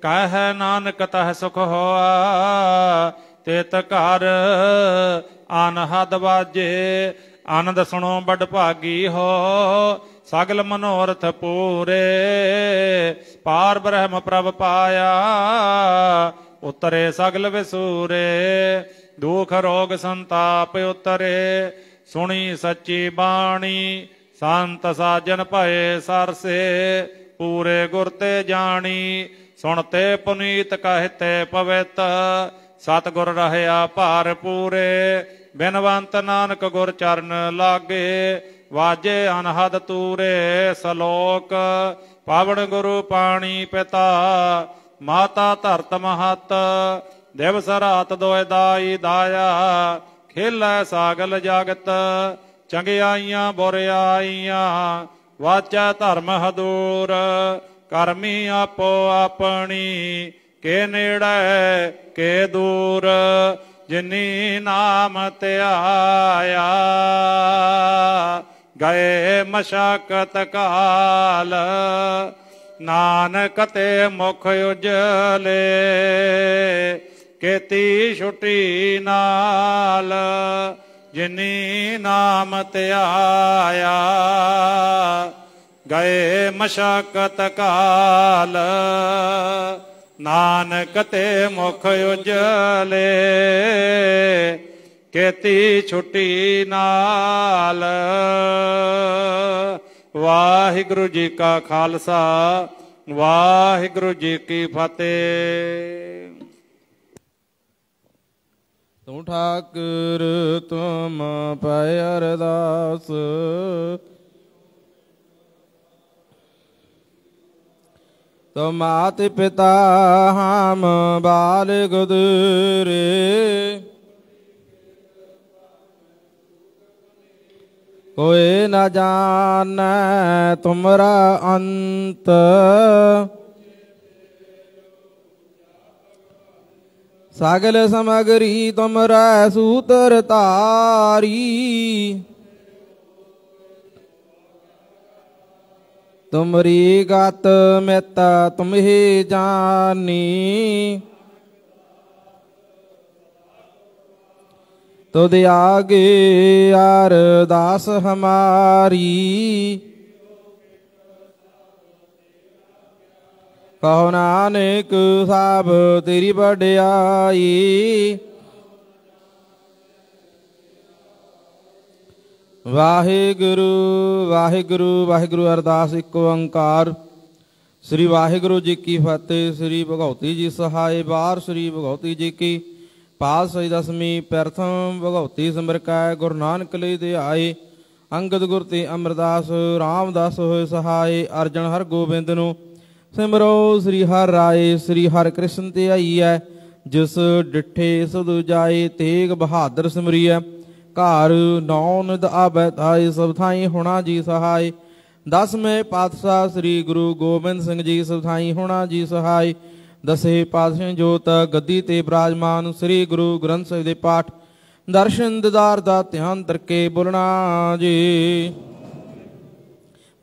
Speaker 1: ਕਹਿ ਨਾਨਕ ਤਹ ਸੁਖ ਹੋਆ ਤਿਤ ਘਰ ਅਨਹਦ ਵਾਜੇ। ਆਨੰਦ ਸੁਣੋ ਬੜ ਭਾਗੀ ਹੋ ਸਗਲ ਮਨੋਰਥ ਪੂਰੇ। ਪਾਰ ਬ੍ਰਹਮ ਪ੍ਰਭ ਪਾਇਆ ਉਤਰੇ ਸਗਲ ਵਿਸੂਰੇ। ਦੁਖ ਰੋਗ ਸੰਤਾਪ ਉਤਰੇ ਸੁਣੀ ਸੱਚੀ ਬਾਣੀ। ਸੰਤ ਸਾਜਨ ਭਏ ਸਰਸੇ ਪੂਰੇ ਗੁਰ ਤੇ ਜਾਣੀ। ਸੁਣਤੇ ਪੁਨੀਤ ਕਹਿਤੇ ਪਵਿੱਤ ਸਤਿਗੁਰ ਰਹਿਆ ਭਾਰ ਪੂਰੇ। ਬਿਨਵੰਤ ਨਾਨਕ ਗੁਰ ਚਰਨ ਲਾਗੇ ਵਾਜੇ ਅਨਹਦ ਤੂਰੇ। ਸਲੋਕ ਪਾਵਨ ਗੁਰੂ ਪਾਣੀ ਪਿਤਾ ਮਾਤਾ ਧਰਤ ਮਹਤ। ਦਿਵਸ ਰਾਤ ਦੋਇ ਦਾਈ ਦਾਇਆ ਖੇਲੈ ਸਾਗਲ ਜਗਤ। ਚੰਗਿਆਈਆਂ ਬੁਰਿਆਈਆਂ ਵਾਚੈ ਧਰਮ ਹਦੂਰ। ਕਰਮੀ ਆਪੋ ਆਪਣੀ ਕੇ ਨੇੜੇ ਕੇ ਦੂਰ। ਜਿਨੀ ਨਾਮ ਧਿਆਇਆ ਗਏ ਮਸ਼ਕਤ ਕਾਲ। ਨਾਨਕ ਤੇ ਮੁਖ ਉਜਲੇ ਕੀਤੀ ਛੁਟੀ ਨਾਲ। ਜਿਨੀ ਨਾਮ ਧਿਆਇਆ ਗਏ ਮਸ਼ਕਤ ਕਾਲ। ਨਾਨਕ ਤੇ ਮੁਖ ਉਜਲੇ ਕੀਤੀ ਛੁਟੀ ਨਾਲ। ਵਾਹਿਗੁਰੂ ਜੀ ਕਾ ਖਾਲਸਾ ਵਾਹਿਗੁਰੂ ਜੀ ਕੀ ਫਤਿਹ।
Speaker 2: ਤੂੰ ਠਾਕੁਰ ਤੁਮ ਪੈ ਅਰਦਾਸ। ਤੋ ਮਾਤ ਪਿਤਾ ਹਮ ਬਾਲ ਗੁਦਰੇ। ਕੋਇ ਨ ਜਾਣੈ ਤੁਮਰਾ ਅੰਤ। ਸਗਲ ਸਮਗਰੀ ਤੁਮਰਾ ਸੂਤਰ ਧਾਰੀ। ਤੁਮਰੀ ਗਤ ਮਿਤ ਤੁਮਹੀ ਜਾਨੀ। ਤੁਧ ਆਗੇ ਅਰਦਾਸ ਹਮਾਰੀ। ਕਹੋ ਨਾਨਕ ਸਭ ਤੇਰੀ ਵਡਿਆਈ। ਵਾਹਿਗੁਰੂ ਵਾਹਿਗੁਰੂ ਵਾਹਿਗੁਰੂ। ਅਰਦਾਸ ਇੱਕ ਓੰਕਾਰ। ਸ੍ਰੀ ਵਾਹਿਗੁਰੂ ਜੀ ਕੀ ਫਤਿਹ। ਸ੍ਰੀ ਭਗਉਤੀ ਜੀ ਸਹਾਏ ਬਾਰ। ਸ੍ਰੀ ਭਗਉਤੀ ਜੀ ਕੀ ਪਾਦ ਸਈ ਦਸਵੀਂ ਪ੍ਰਥਮ ਭਗਉਤੀ ਸਿਮਰ ਕੈ ਗੁਰੂ ਨਾਨਕ ਲਈ ਦੇ ਆਏ ਅੰਗਦ ਗੁਰ ਤੇ ਅਮਰਦਾਸ ਰਾਮਦਾਸ ਹੋਏ ਸਹਾਏ ਅਰਜਨ ਹਰ ਗੋਬਿੰਦ ਨੂੰ ਸਿਮਰੋ ਸ੍ਰੀ ਹਰਿ ਰਾਏ ਸ੍ਰੀ ਹਰਿ ਕ੍ਰਿਸ਼ਨ ਤੇ ਆਈਐ ਜਿਸ ਡਿਠੇ ਸੁਧ ਜਾਏ ਤੇਗ ਬਹਾਦਰ ਸਿਮਰੀਐ ਘਰ ਨੌ ਨਿਦ ਆਵੈ ਤਾਈ ਸਭ ਥਾਈ ਹੋਣਾ ਜੀ ਸਹਾਈ ਦਸਵੇਂ ਪਾਤਸ਼ਾਹ ਸ੍ਰੀ ਗੁਰੂ ਗੋਬਿੰਦ ਸਿੰਘ ਜੀ ਸਭ ਥਾਈ ਹੋਣਾ ਜੀ ਸਹਾਈ ਦਸੇ ਪਾਤਸ਼ਾਹ ਜੋਤ ਗੱਦੀ ਤੇ ਬਿਰਾਜਮਾਨ ਸ੍ਰੀ ਗੁਰੂ ਗ੍ਰੰਥ ਸਾਹਿਬ ਦੇ ਪਾਠ ਦਰਸ਼ਨ ਦਿਦਾਰ ਦਾ ਧਿਆਨ ਤਰਕੇ ਬੋਲਣਾ ਜੀ।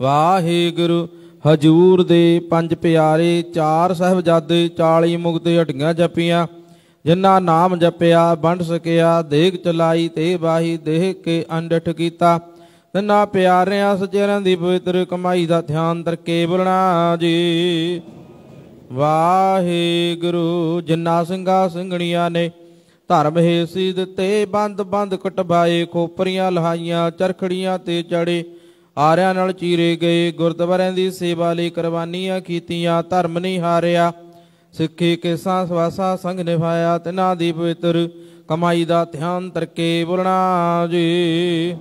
Speaker 2: ਵਾਹਿਗੁਰੂ ਹਜੂਰ ਦੇ ਪੰਜ ਪਿਆਰੇ ਚਾਰ ਸਾਹਿਬਜ਼ਾਦੇ 40 ਮੁਕਤ ਹਟੀਆਂ ਜਪੀਆਂ ਜਿਨ੍ਹਾਂ ਨਾਮ ਜਪਿਆ ਵੰਡ ਸਕਿਆ ਦੇਗ ਚਲਾਈ ਤੇ ਬਾਹੀ ਦੇਹ ਕੇ ਅੰਡਠ ਕੀਤਾ ਤਿੰਨਾਂ ਪਿਆਰਿਆਂ ਸਚੇਰਿਆਂ ਦੀ ਪਵਿੱਤਰ ਕਮਾਈ ਦਾ ਧਿਆਨ ਤਰਕੇ ਬੋਲਣਾ ਜੀ। ਵਾਹਿਗੁਰੂ ਜਿਨ੍ਹਾਂ ਸਿੰਘਾਂ ਸਿੰਘਣੀਆਂ ਨੇ ਧਰਮ ਹੇਸੀ ਦਿੱਤੇ ਬੰਦ ਬੰਦ ਕਟਵਾਏ ਖੋਪਰੀਆਂ ਲਹਾਈਆਂ ਚਰਖੜੀਆਂ ਤੇ ਚੜੇ ਆਰਿਆਂ ਨਾਲ ਚੀਰੇ ਗਏ ਗੁਰਦੁਆਰਿਆਂ ਦੀ ਸੇਵਾ ਲਈ ਕੁਰਬਾਨੀਆਂ ਕੀਤੀਆਂ ਧਰਮ ਨਹੀਂ ਹਾਰਿਆ ਸਿੱਖੀ ਕੇਸਾਂ ਸਵਾਸਾਂ ਸੰਗ ਨਿਭਾਇਆ ਤਿਨਾਂ ਦੀ ਪਵਿੱਤਰ ਕਮਾਈ ਦਾ ਧਿਆਨ ਤਰਕੇ ਬੋਲਣਾ ਜੀ।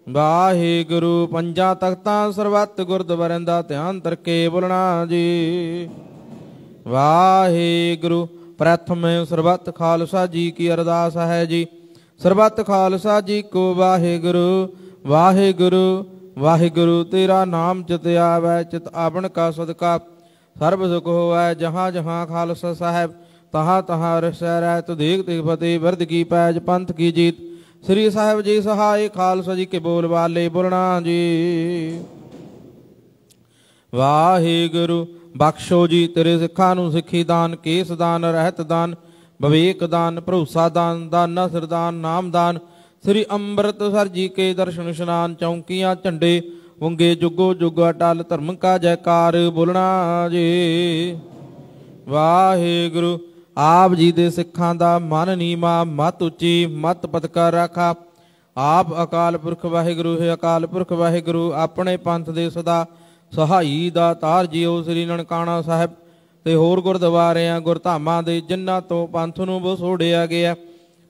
Speaker 2: ਵਾਹਿਗੁਰੂ ਪੰਜਾਂ ਤਖਤਾਂ ਸਰਬੱਤ ਗੁਰਦੁਆਰਿਆਂ ਦਾ ਧਿਆਨ ਤਰਕੇ ਬੋਲਣਾ ਜੀ। ਵਾਹਿਗੁਰੂ ਪ੍ਰਥਮ ਸਰਬੱਤ ਖਾਲਸਾ ਜੀ ਕੀ ਅਰਦਾਸ ਹੈ ਜੀ। ਸਰਬੱਤ ਖਾਲਸਾ ਜੀ ਕੋ ਵਾਹਿਗੁਰੂ ਵਾਹਿਗੁਰੂ ਵਾਹਿਗੁਰੂ ਤੇਰਾ ਨਾਮ ਚਿਤ ਆਵੈ ਚਿਤ ਆਵਣ ਕਾ ਸਦਕਾ ਸਰਬ ਸੁਖ ਹੋਵੈ ਜਹਾਂ ਜਹਾਂ ਖਾਲਸਾ ਸਾਹਿਬ ਤਹਾਂ ਤਹਾਂ ਰਸੈ ਰਹਿਤ ਦੇਗ ਤੇ ਫਤਿਹ ਬਿਰਧ ਕੀ ਪੈਜ ਪੰਥ ਕੀ ਜੀਤ ਸ੍ਰੀ ਸਾਹਿਬ ਜੀ ਸਹਾਇ ਖਾਲਸਾ ਜੀ ਕੇ ਬੋਲ ਵਾਲੇ ਬੋਲਣਾ ਜੀ। ਵਾਹਿਗੁਰੂ ਬਖਸ਼ੋ ਜੀ ਤੇਰੇ ਸਿੱਖਾਂ ਨੂੰ ਸਿੱਖੀ ਦਾਨ ਕੇਸ ਦਾਨ ਰਹਿਤ ਦਾਨ ਵਿਵੇਕ ਦਾਨ ਭਰੋਸਾ ਦਾਨ ਦਾਨਾ ਸਰਦਾਨ ਨਾਮ ਦਾਨ ਸ੍ਰੀ ਅੰਮ੍ਰਿਤਸਰ ਜੀ ਕੇ ਦਰਸ਼ਨ ਇਸ਼ਨਾਨ ਚੌਂਕੀਆਂ ਝੰਡੇ ਵੰਗੇ ਜੁਗੋ ਜੁਗ ਅਟਲ ਧਰਮ ਕਾ ਜੈਕਾਰ ਬੋਲਣਾ ਜੀ। ਵਾਹਿਗੁਰੂ ਆਪ ਜੀ ਦੇ ਸਿੱਖਾਂ ਦਾ ਮਨ ਨੀਮਾ ਮਤ ਉੱਚੀ ਮਤ ਪਤਕਾ ਰਾਖਾ ਆਪ ਅਕਾਲ ਪੁਰਖ ਵਾਹਿਗੁਰੂ ਹੈ ਅਕਾਲ ਪੁਰਖ ਵਾਹਿਗੁਰੂ ਆਪਣੇ ਪੰਥ ਦੇ ਸਦਾ ਸਹਾਈ ਦਾ ਤਾਰ ਜੀਓ ਸ੍ਰੀ ਨਨਕਾਣਾ ਸਾਹਿਬ ਤੇ ਹੋਰ ਗੁਰਦੁਆਰਿਆਂ ਗੁਰਧਾਮਾਂ ਦੇ ਜਿਨ੍ਹਾਂ ਤੋਂ ਪੰਥ ਨੂੰ ਵਿਛੋੜਿਆ ਗਿਆ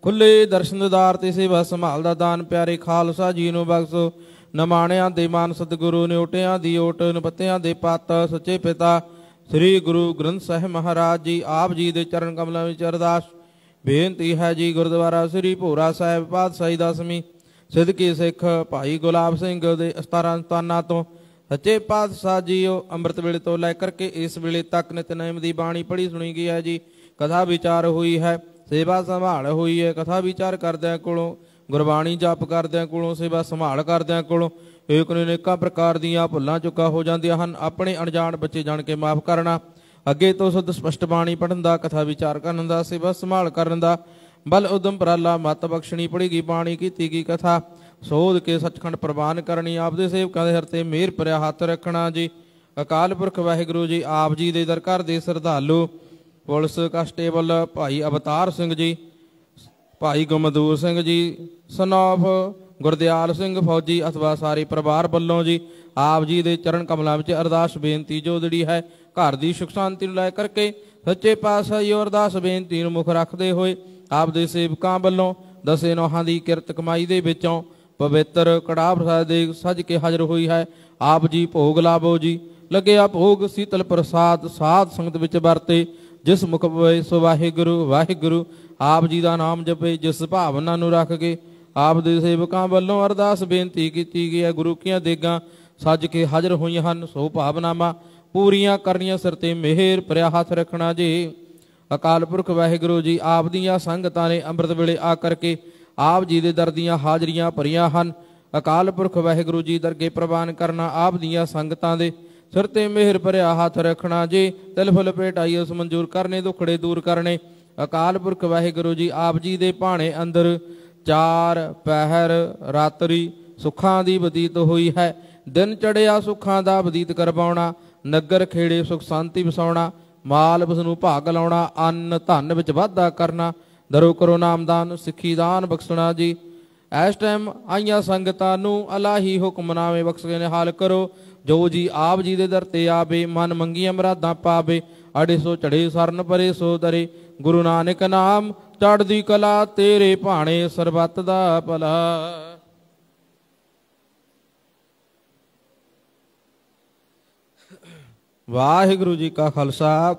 Speaker 2: ਖੁੱਲੇ ਦਰਸ਼ਨਦਾਰ ਤੇ ਸੇਵਾ ਸੰਭਾਲ ਦਾ ਦਾਨ ਪਿਆਰੇ ਖਾਲਸਾ ਜੀ ਨੂੰ ਬਖਸ਼ੋ ਨਮਾਣਿਆਂ ਦੇ ਮਾਨ ਸਤਿਗੁਰੂ ਨਿਉਟਿਆਂ ਦੀ ਓਟ ਨਪੱਤਿਆਂ ਦੇ ਪੱਤ ਸੱਚੇ ਪਿਤਾ ਸ੍ਰੀ ਗੁਰੂ ਗ੍ਰੰਥ ਸਾਹਿਬ ਮਹਾਰਾਜ ਜੀ ਆਪ ਜੀ ਦੇ ਚਰਨ ਕਮਲਾਂ ਵਿੱਚ ਅਰਦਾਸ ਬੇਨਤੀ ਹੈ ਜੀ। ਗੁਰਦੁਆਰਾ ਸ੍ਰੀ ਭੋਰਾ ਸਾਹਿਬ ਪਾਤਸ਼ਾਹੀ ਦਸਵੀਂ ਸਿੱਧਕੀ ਸਿੱਖ ਭਾਈ ਗੁਲਾਬ ਸਿੰਘ ਦੇ 17 ਸਥਾਨਾਂ ਤੋਂ ਸੱਚੇ ਪਾਤਸ਼ਾਹ ਜੀਓ ਅੰਮ੍ਰਿਤ ਵੇਲੇ ਤੋਂ ਲੈ ਕਰਕੇ ਇਸ ਵੇਲੇ ਤੱਕ ਨਿਤਨੇਮ ਦੀ ਬਾਣੀ ਪੜ੍ਹੀ ਸੁਣੀ ਗਈ ਹੈ ਜੀ। ਕਥਾ ਵਿਚਾਰ ਹੋਈ ਹੈ ਸੇਵਾ ਸੰਭਾਲ ਹੋਈ ਹੈ ਕਥਾ ਵਿਚਾਰ ਕਰਦਿਆਂ ਕੋਲੋਂ ਗੁਰਬਾਣੀ ਜਪ ਕਰਦਿਆਂ ਕੋਲੋਂ ਸੇਵਾ ਸੰਭਾਲ ਕਰਦਿਆਂ ਕੋਲੋਂ ਇੱਕ ਨੂੰ ਅਨੇਕਾਂ ਪ੍ਰਕਾਰ ਦੀਆਂ ਭੁੱਲਾਂ ਚੁੱਕਾ ਹੋ ਜਾਂਦੀਆਂ ਹਨ ਆਪਣੇ ਅਣਜਾਣ ਬੱਚੇ ਜਾਣ ਕੇ ਮਾਫ ਕਰਨਾ ਅੱਗੇ ਤੋਂ ਸ਼ੁੱਧ ਸਪਸ਼ਟ ਬਾਣੀ ਪੜ੍ਹਨ ਦਾ ਕਥਾ ਵਿਚਾਰ ਕਰਨ ਦਾ ਸੇਵਾ ਸੰਭਾਲ ਕਰਨ ਦਾ ਬਲ ਉਦਮ ਪਰਾਲਾ ਮਤ ਬਖਸ਼ਣੀ ਪੜ੍ਹੀ ਗਈ ਬਾਣੀ ਕੀਤੀ ਗਈ ਕਥਾ ਸੋਧ ਕੇ ਸੱਚਖੰਡ ਪ੍ਰਵਾਨ ਕਰਨੀ ਆਪਦੇ ਸੇਵਕਾਂ ਦੇ ਹਰ ਤੇ ਮਿਹਰ ਭਰਿਆ ਹੱਥ ਰੱਖਣਾ ਜੀ। ਅਕਾਲ ਪੁਰਖ ਵਾਹਿਗੁਰੂ ਜੀ ਆਪ ਜੀ ਦੇ ਦਰ ਘਰ ਦੇ ਸਰਧਾਲੂ ਪੁਲਿਸ ਕਾਂਸਟੇਬਲ ਭਾਈ ਅਵਤਾਰ ਸਿੰਘ ਜੀ ਭਾਈ ਗੁਮਦੂਰ ਸਿੰਘ ਜੀ ਸਨੌਫ ਗੁਰਦਿਆਲ ਸਿੰਘ ਫੌਜੀ ਅਥਵਾ ਸਾਰੇ ਪਰਿਵਾਰ ਵੱਲੋਂ ਜੀ ਆਪ ਜੀ ਦੇ ਚਰਨ ਕਮਲਾਂ ਵਿੱਚ ਅਰਦਾਸ ਬੇਨਤੀ ਜੋ ਜਿਹੜੀ ਹੈ ਘਰ ਦੀ ਸੁਖ ਸ਼ਾਂਤੀ ਨੂੰ ਲੈ ਕਰਕੇ ਸੱਚੇ ਪਾਤਸ਼ਾਹ ਜੀ ਅਰਦਾਸ ਬੇਨਤੀ ਨੂੰ ਮੁੱਖ ਰੱਖਦੇ ਹੋਏ ਆਪ ਦੇ ਸੇਵਕਾਂ ਵੱਲੋਂ ਦਸੇ ਨੋਹਾਂ ਦੀ ਕਿਰਤ ਕਮਾਈ ਦੇ ਵਿੱਚੋਂ ਪਵਿੱਤਰ ਕੜਾਹ ਪ੍ਰਸਾਦ ਦੇ ਸੱਜ ਕੇ ਹਾਜ਼ਰ ਹੋਈ ਹੈ ਆਪ ਜੀ ਭੋਗ ਲਾਵੋ ਜੀ ਲੱਗਿਆ ਭੋਗ ਸੀਤਲ ਪ੍ਰਸਾਦ ਸਾਧ ਸੰਗਤ ਵਿੱਚ ਵਰਤੇ ਜਿਸ ਮੁਖ ਪਵੇ ਸੋ ਵਾਹਿਗੁਰੂ ਵਾਹਿਗੁਰੂ ਆਪ ਜੀ ਦਾ ਨਾਮ ਜਪੇ ਜਿਸ ਭਾਵਨਾ ਨੂੰ ਰੱਖ ਕੇ ਆਪ ਦੇ ਸੇਵਕਾਂ ਵੱਲੋਂ ਅਰਦਾਸ ਬੇਨਤੀ ਕੀਤੀ ਗਈ ਹੈ ਗੁਰੂ ਕੀਆਂ ਦੇਗਾਂ ਸੱਜ ਕੇ ਹਾਜ਼ਰ ਹੋਈਆਂ ਹਨ ਸੋ ਭਾਵਨਾਵਾਂ ਪੂਰੀਆਂ ਕਰਨੀਆਂ ਸਿਰ ਤੇ ਮਿਹਰ ਭਰਿਆ ਹੱਥ ਰੱਖਣਾ ਜੀ। ਅਕਾਲ ਪੁਰਖ ਵਾਹਿਗੁਰੂ ਜੀ ਆਪ ਦੀਆਂ ਸੰਗਤਾਂ ਨੇ ਅੰਮ੍ਰਿਤ ਵੇਲੇ ਆ ਕਰਕੇ ਆਪ ਜੀ ਦੇ ਦਰ ਦੀਆਂ ਹਾਜ਼ਰੀਆਂ ਭਰੀਆਂ ਹਨ ਅਕਾਲ ਪੁਰਖ ਵਾਹਿਗੁਰੂ ਜੀ ਦਰਗੇ ਪ੍ਰਵਾਨ ਕਰਨਾ ਆਪ ਦੀਆਂ ਸੰਗਤਾਂ ਦੇ ਸਿਰ ਤੇ ਮਿਹਰ ਭਰਿਆ ਹੱਥ ਰੱਖਣਾ ਜੀ। ਤਿਲ ਫੁੱਲ ਭੇਟਾਈ ਉਸ ਮਨਜ਼ੂਰ ਕਰਨੇ ਦੁਖੜੇ ਦੂਰ ਕਰਨੇ ਅਕਾਲ ਪੁਰਖ ਵਾਹਿਗੁਰੂ ਜੀ ਆਪ ਜੀ ਦੇ ਭਾਣੇ ਅੰਦਰ ਚਾਰ ਪਹਿਰ ਰਾਤਰੀ ਸੁੱਖਾਂ ਦੀ ਬਤੀਤ ਹੋਈ ਹੈ ਦਿਨ ਚੜਿਆ ਸੁੱਖਾਂ ਦਾ ਬਤੀਤ ਕਰਵਾਉਣਾ ਨਗਰ ਖੇੜੇ ਸੁਖ ਸ਼ਾਂਤੀ ਵਸਾਉਣਾ ਮਾਲ ਉਸ ਨੂੰ ਭਾਗ ਲਾਉਣਾ ਅੰਨ ਧਨ ਵਿੱਚ ਵਾਧਾ ਕਰਨਾ ਦਰੋ ਕਰੋ ਨਾਮਦਾਨ ਸਿੱਖੀ ਦਾਨ ਬਖਸ਼ਣਾ ਜੀ। ਇਸ ਟਾਈਮ ਆਈਆਂ ਸੰਗਤਾਂ ਨੂੰ ਅਲਾਹੀ ਹੁਕਮਨਾਮੇ ਬਖਸ਼ ਕੇ ਨਿਹਾਲ ਕਰੋ ਜੋ ਜੀ ਆਪ ਜੀ ਦੇ ਦਰ ਤੇ ਆਵੇ ਮਨ ਮੰਗੀਆਂ ਮੁਰਾਦਾਂ ਪਾਵੇ ਅੜੇ ਸੋ ਚੜੇ ਸਰਨ ਪਰੇ ਸੋ ਦਰੇ ਗੁਰੂ ਨਾਨਕ ਨਾਮ ਚੜ੍ਹਦੀ ਕਲਾ ਤੇਰੇ ਭਾਣੇ ਸਰਬੱਤ ਦਾ ਭਲਾ। ਵਾਹਿਗੁਰੂ ਜੀ ਕਾ ਖਾਲਸਾ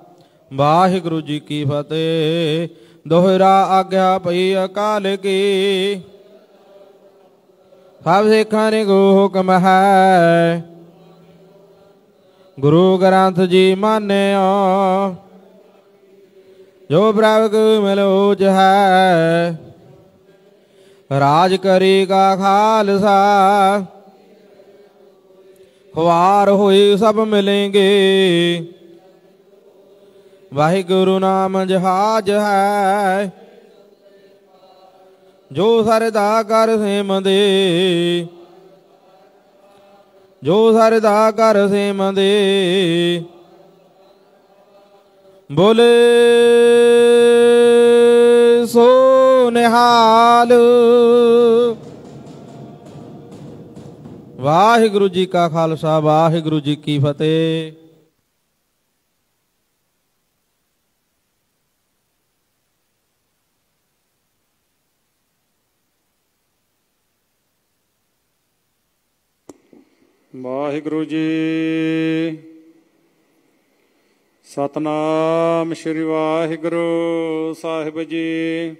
Speaker 2: ਵਾਹਿਗੁਰੂ ਜੀ ਕੀ ਫਤਿਹ। ਦੋਹਰਾ ਆਗਿਆ ਪਈ ਅਕਾਲ ਕੀ, ਸਭ ਸਿੱਖਾਂ ਨੇ ਕੋ ਹੁਕਮ ਹੈ। ਗੁਰੂ ਗ੍ਰੰਥ ਜੀ ਮਾਨਿਓ, ਜੋ ਪ੍ਰਭ ਕੋ ਮਿਲੋਚ ਹੈ। ਰਾਜ ਕਰੇਗਾ ਖਾਲਸਾ, ਖੁਆਰ ਹੋਏ ਸਭ ਮਿਲੇਂਗੇ। ਵਾਹਿਗੁਰੂ ਨਾਮ ਜਹਾਜ ਹੈ, ਜੋ ਸਰਦਾ ਕਰ ਸੇਮਦੇ। ਜੋ ਸਰਦਾ ਕਰ ਸੇਮਦੇ। ਬੋਲੇ ਸੋ ਨਿਹਾਲ। ਵਾਹਿਗੁਰੂ ਜੀ ਕਾ ਖਾਲਸਾ ਵਾਹਿਗੁਰੂ ਜੀ ਕੀ ਫਤਿਹ।
Speaker 1: ਵਾਹਿਗੁਰੂ ਜੀ। ਸਤਨਾਮ ਸ਼੍ਰੀ ਵਾਹਿਗੁਰੂ ਸਾਹਿਬ ਜੀ।